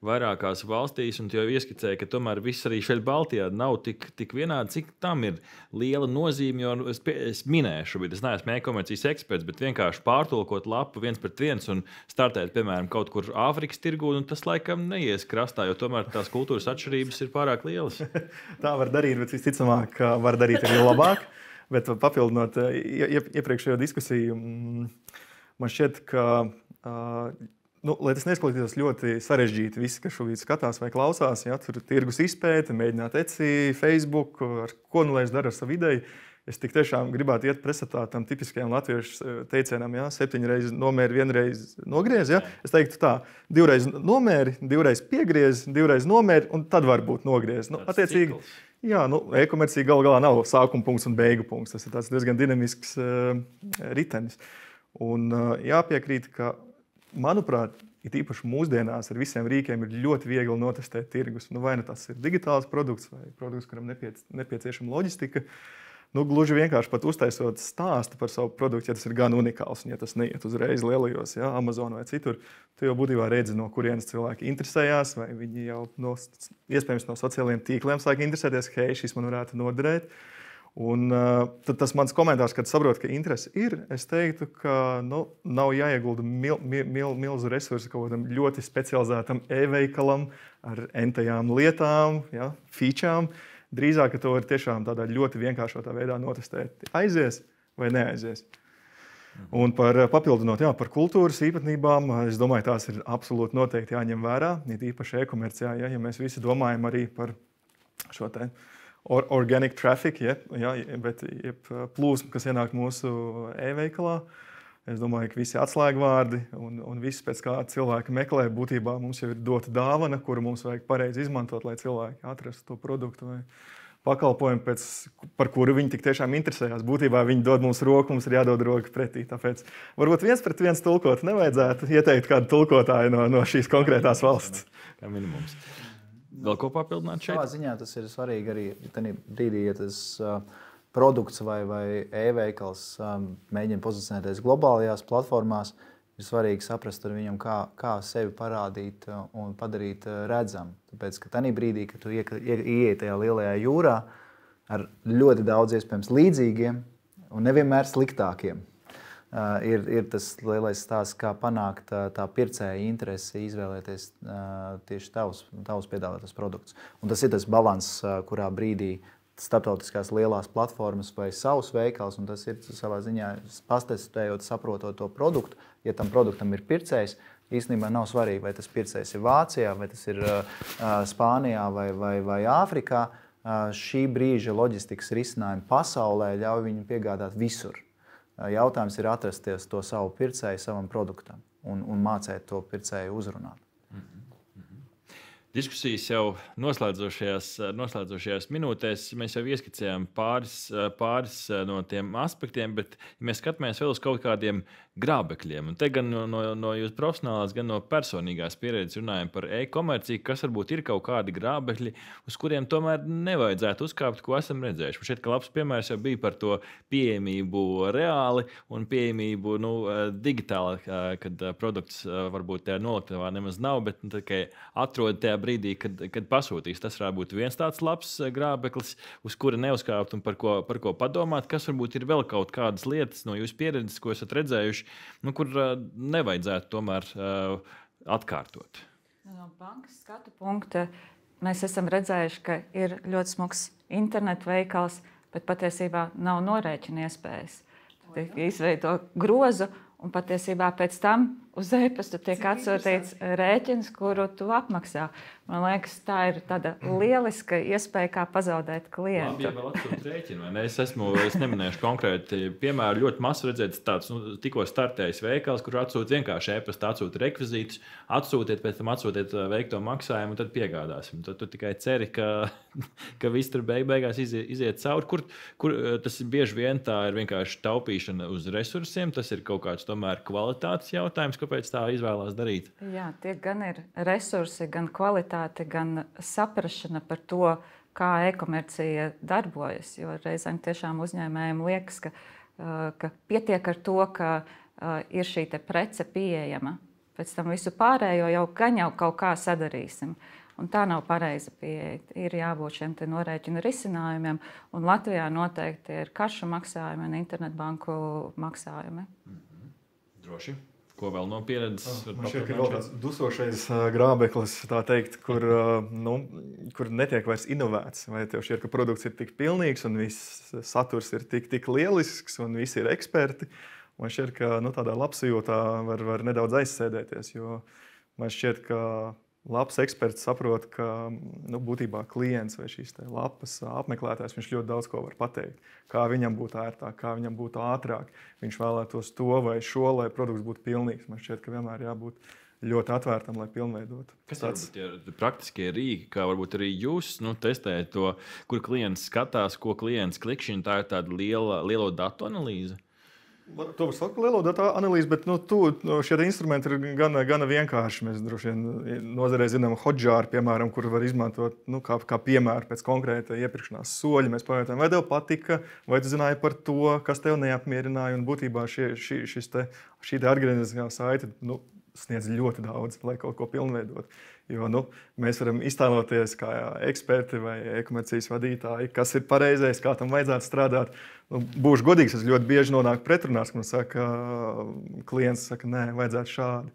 vairākās valstīs un jau ieskicēji, ka tomēr viss arī šeit Baltijā nav tik vienādi, cik tam ir liela nozīme, jo es minēšu, bet es neesmu e-komercijas eksperts, bet vienkārši pārtulkot lapu 1-1 un startēt, piemēram, kaut kur Āfrikas tirgū, un tas laikam neies krastā, jo tomēr tās kultūras atšķirības ir pārāk lielas. Tā var darīt, bet visticamāk var darīt arī labāk. Bet papildinot iepriekšējo diskusiju, man šķiet, ka, lai tas neizklausītos ļoti sarežģīti, visi, kas šobrīd skatās vai klausās, ja, tur tirgus izpēte, mēģināt Etsy, Facebook, ar ko nu lai es daru ar savu ideju. Es tik tiešām gribētu iet pretstatā tam tipiskajam latviešu teicienam, ja, 7 reizes nomēri, 1 reizi nogriez. Ja. Es teiktu tā, 2 reizes nomēri, 2 reizes piegriez, 2 reizes nomēri un tad varbūt nogriez. Attiecīgi, jā, e-komercija gal galā nav sākuma punkts un beigu punkts. Tas ir tāds diezgan dinamisks ritenis. Un jāpiekrīt, ka, manuprāt, it īpaši mūsdienās ar visiem rīkiem ir ļoti viegli notestēt tirgus. Vai nu tas ir digitāls produkts vai produkts, kuram nepieciešama loģistika. Gluži vienkārši pat uztaisot stāstu par savu produktu, ja tas ir gan unikāls, un ja tas neiet uzreiz lielajos, ja, Amazon vai citur, tu jau būtībā redzi, no kurienes cilvēki interesējās, vai viņi jau iespējams no sociālajiem tīkliem sāk interesēties, hei, šis man varētu noderēt. Un tad tas mans komentārs, kad saprotu, ka interese ir, es teiktu, ka nav jāiegulda milzu resursu kaut kādam ļoti specializētam e-veikalam ar entajām lietām, ja, featurām. Drīzāk, ka to var tiešām tādā ļoti vienkāršotā veidā notestēt. Aizies vai neaizies. Un papildinot par kultūras īpatnībām, es domāju, tās ir absolūti noteikti jāņem vērā. Īpaši e-komercijā, ja mēs visi domājam arī par šo te organic traffic, bet plūsmu, kas ienāk mūsu e-veikalā. Es domāju, ka visi atslēgvārdi un viss, pēc kā cilvēki meklē, būtībā mums jau ir dota dāvana, kuru mums vajag pareizi izmantot, lai cilvēki atrastu to produktu vai pakalpojumu, par kuru viņi tik tiešām interesējās. Būtībā viņi dod mums roku, mums ir jādod roka pretī. Tāpēc varbūt 1-1 tulkot nevajadzētu ieteikt kādu tulkotāju no šīs konkrētās valsts. Kā minimums. Vēl ko papildināt šeit? Savā ziņā tas ir svarīgi arī tajā brīdī, ja tas produkts vai e-veikals mēģina pozicionēties globālajās platformās, ir svarīgi saprast ar viņam, kā sevi parādīt un padarīt redzamu. Tāpēc, ka tajā brīdī, kad tu ieej tajā lielajā jūrā ar ļoti daudz iespējams līdzīgiem un nevienmēr sliktākiem, ir tas lielais stāsts, kā panākt tā pircēja interesi izvēlēties tieši tavus piedāvātos produktus. Un tas ir tas balanss, kurā brīdī starptautiskās lielās platformas vai savus veikals, un tas ir savā ziņā pastestējot, saprotot to produktu. Ja tam produktam ir pircējs, īstenībā nav svarīgi, vai tas pircējs ir Vācijā, vai tas ir Spānijā vai Āfrikā. Šī brīža loģistikas risinājumi pasaulē ļauj viņu piegādāt visur. Jautājums ir atrasties to savu pircēju savam produktam un mācēt to pircēju uzrunāt. Diskusijas jau noslēdzošajās minūtēs mēs jau ieskicējām pāris no tiem aspektiem, bet ja mēs skatāmies vēl uz kaut kādiem grābekļiem. Un te gan no jūsu profesionālās, gan no personīgās pieredzes runājam par e-komerciju, kas varbūt ir kaut kādi grābekļi, uz kuriem tomēr nevajadzētu uzkāpt, ko esam redzējuši. Šeit kā labs piemērs jau bija par to pieejamību reāli un pieejamību digitāli, kad produkts varbūt tajā noliktavā nemaz nav, bet tikai atrod tajā brīdī, kad pasūtīs. Tas varētu būt viens tāds labs grābeklis, uz kura neuzkāpt un par ko padomāt. Kas varbūt ir vēl kaut kādas lietas no jūsu pieredzes, ko esat redzējuši, kur nevajadzētu tomēr atkārtot? No bankas skatu punkta mēs esam redzējuši, ka ir ļoti smags internetu veikals, bet patiesībā nav norēķina iespējas. Tiek izveido grozu, un patiesībā pēc tam uz e-pasta tiek atsūtīts rēķins, kuru tu apmaksā. Man liekas, tā ir tāda lieliska iespēja, kā pazaudēt klientu. Labi, ja vēl atsūt rēķinu, vai ne? Es neminēšu konkrēti piemēru. Ļoti maz redzēts tāds tikko startējis veikals, kur atsūt vienkārši e-pasta, atsūt rekvizītus, atsūtiet, pēc tam atsūtiet veikto maksājumu un tad piegādāsim. Tad tu tikai ceri, ka viss tur beigās iziet cauri. Kur tas bieži vien tā ir vienkārši taupīšana uz resursiem, tas ir kaut kāds tomēr kvalitātes jautājums, kāpēc tā izvēlās darīt? Jā, tie gan ir resursi, gan kvalitāte, gan saprašana par to, kā e-komercija darbojas. Jo reizēm tiešām uzņēmējiem liekas, ka pietiek ar to, ka ir šī prece pieejama. Pēc tam visu pārējo jau kaut kā sadarīsim. Un tā nav pareiza pieeja. Ir jābūt šiem norēķinu risinājumiem, un Latvijā noteikti ir karšu maksājumi un internetbanku maksājumi. Droši. Ko vēl no pieredzes? Man šķiet, ka vēl tāds dusošais grābeklis, tā teikt, kur netiek vairs inovēts. Vai tev šķiet, ka produkts ir tik pilnīgs un viss saturs ir tik lielisks un visi ir eksperti. Man šķiet, ka tādā labsajūtā var nedaudz aizsēdēties, jo man šķiet, ka labs eksperts saprot, ka būtībā klients vai šīs lapas apmeklētājs, viņš ļoti daudz ko var pateikt. Kā viņam būtu ērtāk, kā viņam būtu ātrāk. Viņš vēlētos to vai šo, lai produkts būtu pilnīgs. Man šķiet, ka vienmēr jābūt ļoti atvērtam, lai pilnveidotu. Kas tāds ir praktiskie rīki, kā varbūt arī jūs testējat to, kur klients skatās, ko klients klikšķina, tā ir tāda lielo datu analīze? To var saukt par lielo datu analīzi, bet šie instrumenti ir gana vienkārši. Mēs droši vien nozarē zinām Hotjar, piemēram, kur var izmantot kā piemēru pēc konkrēta iepirkšanās soļa. Mēs pajautājam, vai tev patika, vai tu zināji par to, kas tev neapmierināja. Un būtībā šī atgriezniskā saite sniedz ļoti daudz, lai kaut ko pilnveidot. Jo mēs varam iztēloties kā eksperti vai e-komercijas vadītāji, kas ir pareizais, kā tam vajadzētu strādāt. Būšu godīgs, es ļoti bieži nonāku pretrunās, kad klients saka, nē, vajadzētu šādi.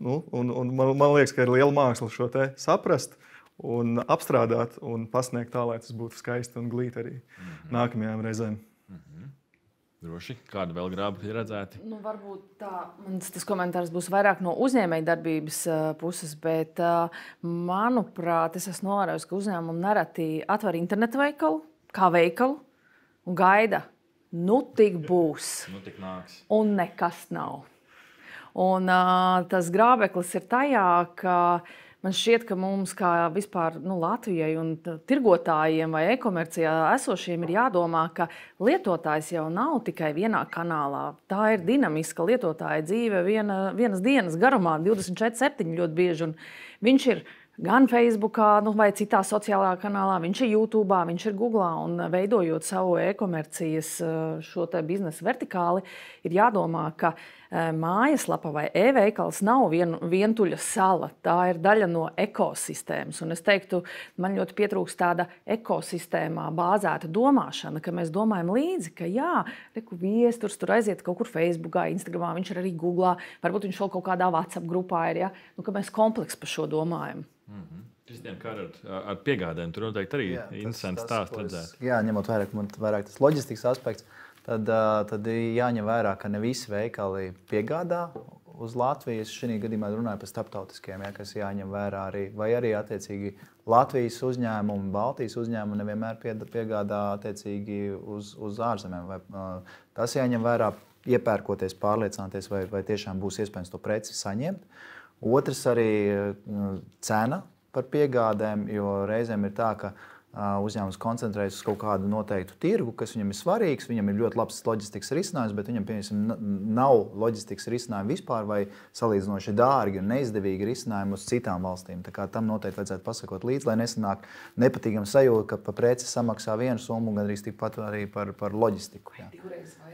Un man liekas, ka ir liela māksla šo te saprast un apstrādāt un pasniegt tā, lai tas būtu skaisti un glīti arī nākamajām reizēm. Droši. Kāda vēl grābekļi ir redzēti? Varbūt tas komentārs būs vairāk no uzņēmēja darbības puses, bet, manuprāt, es esmu novērojis, ka uzņēmumi nereti atver internetu veikalu, kā veikalu, un gaida nu tik būs. Nu tik nāks. Un nekas nav. Un tas grābeklis ir tajā, ka man šķiet, ka mums kā vispār Latvijai un tirgotājiem vai e-komercijā esošiem ir jādomā, ka lietotājs jau nav tikai vienā kanālā. Tā ir dinamiska lietotāja dzīve vienas dienas garumā, 24/7 ļoti bieži. Un viņš ir gan Facebookā, vai citā sociālā kanālā, viņš ir YouTube, viņš ir Google. Un veidojot savu e-komercijas šo biznesa vertikāli, ir jādomā, ka mājaslapa vai e-veikals nav vientuļa sala. Tā ir daļa no ekosistēmas. Un es teiktu, man ļoti pietrūkst tāda ekosistēmā bāzēta domāšana, ka mēs domājam līdzi, ka jā, viesturs tur aiziet kaut kur Facebookā, Instagramā, viņš ir arī Google, varbūt viņš vēl kaut kādā WhatsApp grupā ir, ja? Ka mēs kompleks par šo domājam. Kristiāna, kā ar piegādēm, tur noteikti arī interesants stāsts redzēt. Jā, ņemot vairāk tas loģistikas aspekts, tad jāņem vērā, ka ne visi veikali piegādā uz Latvijas. Šī gadījumā runāju par starptautiskiem, kas jāņem vērā arī. Vai arī attiecīgi Latvijas uzņēmumi, Baltijas uzņēmumi nevienmēr piegādā attiecīgi uz ārzemēm. Tas jāņem vērā, iepērkoties, pārliecināties, vai tiešām būs iespējams to preci saņemt. Otrs arī cena par piegādēm, jo reizēm ir tā, ka uzņēmums koncentrējas uz kaut kādu noteiktu tirgu, kas viņam ir svarīgs, viņam ir ļoti labs loģistikas risinājums, bet viņam, piemēram, nav loģistikas risinājumi vispār vai salīdzinoši dārgi un neizdevīgi risinājumi uz citām valstīm. Tā kā tam noteikti vajadzētu pasakot līdzi, lai nesanāk nepatīkam sajūta, ka par preci samaksā vienu summu, gan arī tikpat arī par loģistiku. Jā.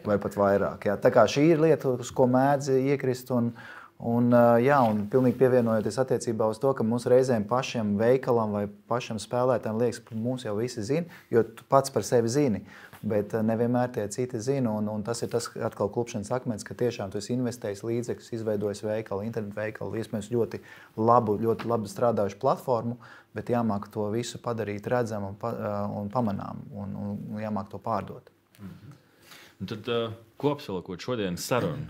Vai pat vairāk. Jā. Tā kā šī ir lieta, uz ko mēdz iekrist un pilnīgi pievienojoties attiecībā uz to, ka mums reizēm pašiem veikalam vai pašam spēlētājiem liekas, ka mums jau visi zina, jo tu pats par sevi zini, bet nevienmēr tie citi zina, un tas ir tas atkal klupšanas akmens, ka tiešām tu esi investējis līdzekļus, izveidojis veikalu, internetu veikalu, iespējams ļoti labi strādājušu platformu, bet jāmāk to visu padarīt redzamu un pamanām, un jāmāk to pārdot. Un tad kopsavilkot šodienas sarunu,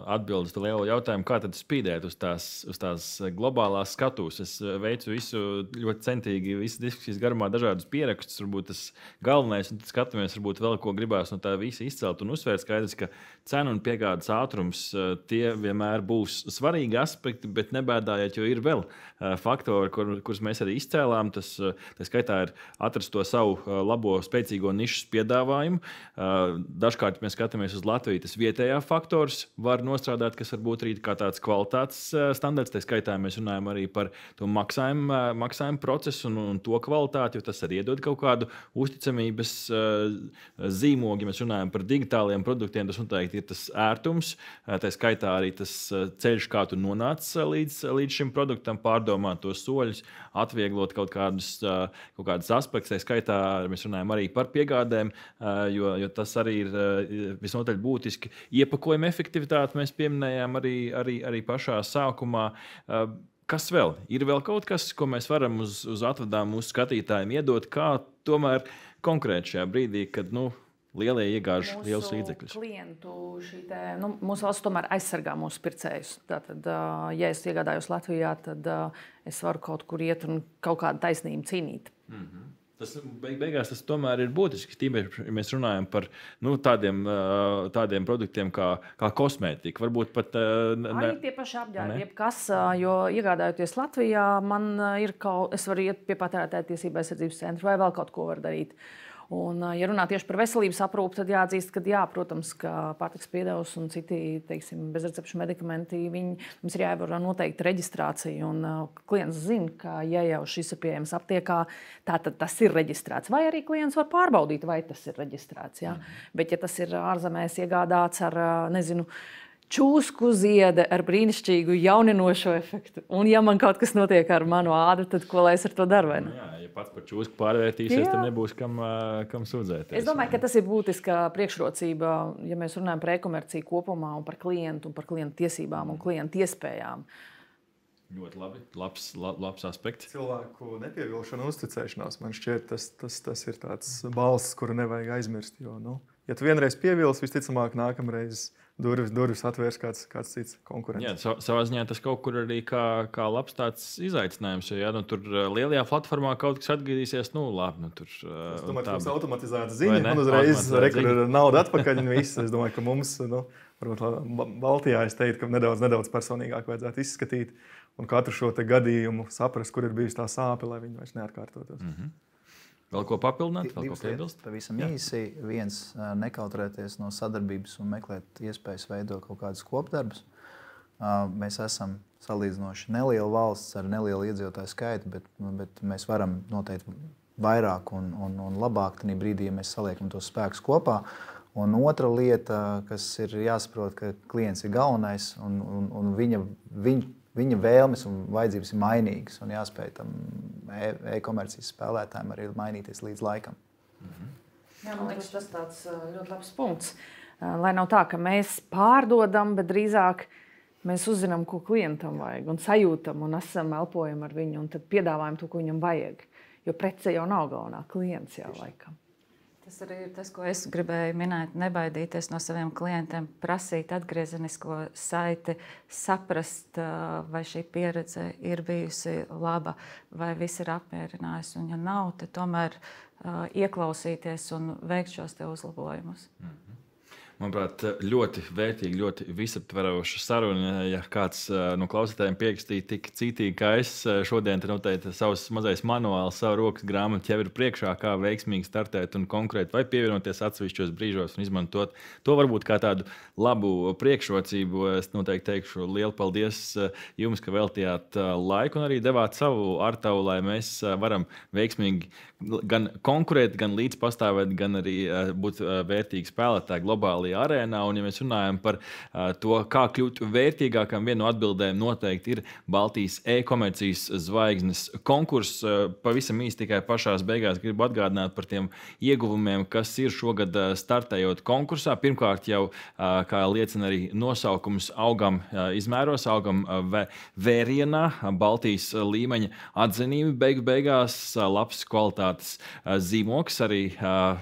atbildes lielu jautājumu, kā tad spīdēt uz tās globālās skatuves. Es veicu visu ļoti centīgi, visas diskusijas garumā dažādus pierakstus, varbūt tas galvenais, un tad skatāmies, varbūt vēl ko gribās no tā visa izcelt un uzsvērt. Skaidrs, ka cena un piegādes ātrums tie vienmēr būs svarīgi aspekti, bet nebēdājiet, jo ir vēl faktori, kurus mēs arī izcēlām. Tas skaitā ir atrast to savu labo, spēcīgo nišas piedāvājumu. Dažkārt mēs skatāmies uz Latviju, tas vietējā faktors var nostrādāt, kas varbūt arī kā tāds kvalitātes standarts. Tā skaitā mēs runājam arī par to maksājumu procesu un to kvalitāti, jo tas arī iedod kaut kādu uzticamības zīmogu. Ja mēs runājam par digitāliem produktiem, tas noteikti ir tas ērtums. Tā skaitā arī tas ceļš, kā tu nonāc līdz šim produktam, pārdomāt tos soļus, atvieglot kaut kādus aspektus. Tā skaitā mēs runājam arī par piegādēm, jo tas arī ir visnotaļ būtiski. Iepakojuma efektivitāti mēs pieminējām arī pašā sākumā. Kas vēl? Ir vēl kaut kas, ko mēs varam uz atvedām mūsu skatītājiem iedot, kā tomēr konkrēti šajā brīdī, kad lielie iegāž lielus līdzekļus? Mūsu valsts tomēr aizsargā mūsu pircējus. Tātad, ja es iegādājos Latvijā, tad es varu kaut kur iet un kaut kādu taisnību cīnīt. Tas beigās tas tomēr ir būtiski. Tīpaši, ja mēs runājam par tādiem produktiem kā kosmētika. Varbūt pat arī tie paši apģērbi, jebkas, jo iegādājoties Latvijā, es varu iet pie patērētāja tiesību aizsardzības centra vai vēl kaut ko var darīt. Un, ja runā tieši par veselības aprūpi, tad jāatzīst, ka protams, ka pārtikas piedevas un citi, bezrecepšu medikamenti, mums ir jāievēro noteikti reģistrācija. Un klients zina, ka ja jau šis ir pieejams aptiekā, tad tas ir reģistrēts. Vai arī klients var pārbaudīt, vai tas ir reģistrēts. Jā. Bet ja tas ir ārzemēs iegādāts ar, čūsku ziede ar brīnišķīgu jauninošo efektu. Un ja man kaut kas notiek ar manu ādu, tad ko lai es ar to daru? Vai ne? Jā, ja pats par čūsku pārvērtīsies, tad nebūs kam sūdzēties. Es domāju, ka tas ir būtiska priekšrocība, ja mēs runājam par e-komerciju kopumā un par klientu tiesībām un klientu iespējām. Ļoti labi. Labs aspekts. Cilvēku nepievilkšana un uzticēšanās. Man šķiet, tas ir tāds balss, kuru nevajag aizmirst. Jo, Ja tu vienreiz pievilsi, visticamāk, nākamreiz durvis atvērs kāds cits konkurents. Jā, savā ziņā tas kaut kur arī kā labs tāds izaicinājums. Ja tur lielajā platformā kaut kas atgriezīsies, labi. Tur, es domāju, ka mums automatizēta ziņa, un uzreiz ir nauda atpakaļ un viss. Es domāju, ka mums, varbūt Baltijā, es teiktu, ka nedaudz personīgāk vajadzētu izskatīt un katru šo te gadījumu saprast, kur ir bijusi tā sāpe, lai viņi vairs neatkārtotos. Vēl ko papildināt? Vēl ko piebilst? Pavisam īsi. Viens, nekautrēties no sadarbības un meklēt iespējas veidot kaut kādus kopdarbus. Mēs esam salīdzinoši neliela valsts ar nelielu iedzīvotāju skaitu, bet mēs varam noteikti vairāk un labāk tajā brīdī, ja mēs saliekam tos spēkus kopā. Un otra lieta, kas ir jāsaprot, ka klients ir galvenais un viņa vēlmes un vajadzības ir mainīgas. Un jāspēj tam e-komercijas spēlētājiem arī mainīties līdz laikam. Jā, man liekas, tas tāds ļoti labs punkts. Lai nav tā, ka mēs pārdodam, bet drīzāk mēs uzzinām, ko klientam vajag un sajūtam un esam elpojam ar viņu un tad piedāvājam to, ko viņam vajag. Jo prece jau nav galvenā, klients jau laikam. Tas arī ir tas, ko es gribēju minēt. Nebaidīties no saviem klientiem, prasīt atgriezenisko saiti, saprast, vai šī pieredze ir bijusi laba, vai viss ir apmierinājis. Un, ja nav, tad tomēr ieklausīties un veikt šos te uzlabojumus. Manuprāt, ļoti vērtīga, ļoti visaptveroša saruna. Ja kāds no klausītājiem pierakstīja tik cītīgi kā es, šodien noteikti savs mazais manuāls, savu rokas grāmatu jau ir priekšā, kā veiksmīgi startēt un konkrēti vai pievienoties atsevišķos brīžos un izmantot to varbūt kā tādu labu priekšrocību. Es noteikti teikšu lielu paldies jums, ka veltījāt laiku un arī devāt savu artavu, lai mēs varam veiksmīgi gan konkurēt, gan līdzpastāvēt, gan arī būt vērtīgi spēlētāji globāli arēnā. Un, ja mēs runājam par to, kā kļūt vērtīgākam, viena no atbildēm noteikti ir Baltijas e-komercijas zvaigznes konkurss. Pavisam īsti tikai pašās beigās gribu atgādināt par tiem ieguvumiem, kas ir šogad startējot konkursā. Pirmkārt jau, kā liecina arī nosaukums, augam izmēros, augam vērienā, Baltijas līmeņa atzinība beigās, labs kvalitātes zīmoks, arī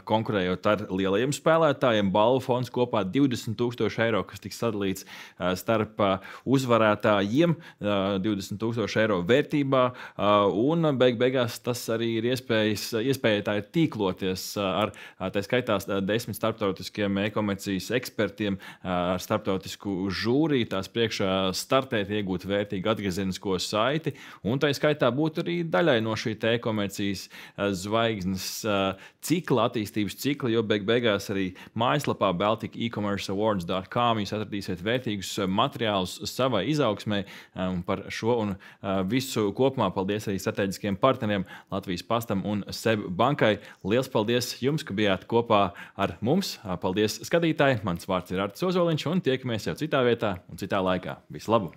konkurējot ar lielajiem spēlētājiem. Balvu fonds kopā 20,000 eiro, kas tiks sadalīts starp uzvarētājiem 20,000 eiro vērtībā. Un beigās tas arī ir iespēja tā ir tīkloties ar tā skaitā 10 starptautiskiem e-komercijas ekspertiem ar starptautisku žūriju, tās priekšā startēt, iegūt vērtīgu atgriezenisko saiti. Un tā skaitā būt arī daļai no šī e-komercijas zvaigznes cikla, attīstības cikla, jo beigās arī mājaslapā baltic-ecommerceawards.com jūs atradīsiet vērtīgus materiālus savai izaugsmai. Par šo un visu kopumā paldies arī strateģiskiem partneriem Latvijas Pastam un SEB bankai. Liels paldies jums, ka bijāt kopā ar mums. Paldies skatītāji. Mans vārds ir Artis Ozoliņš un tiekamies jau citā vietā un citā laikā. Visu labu!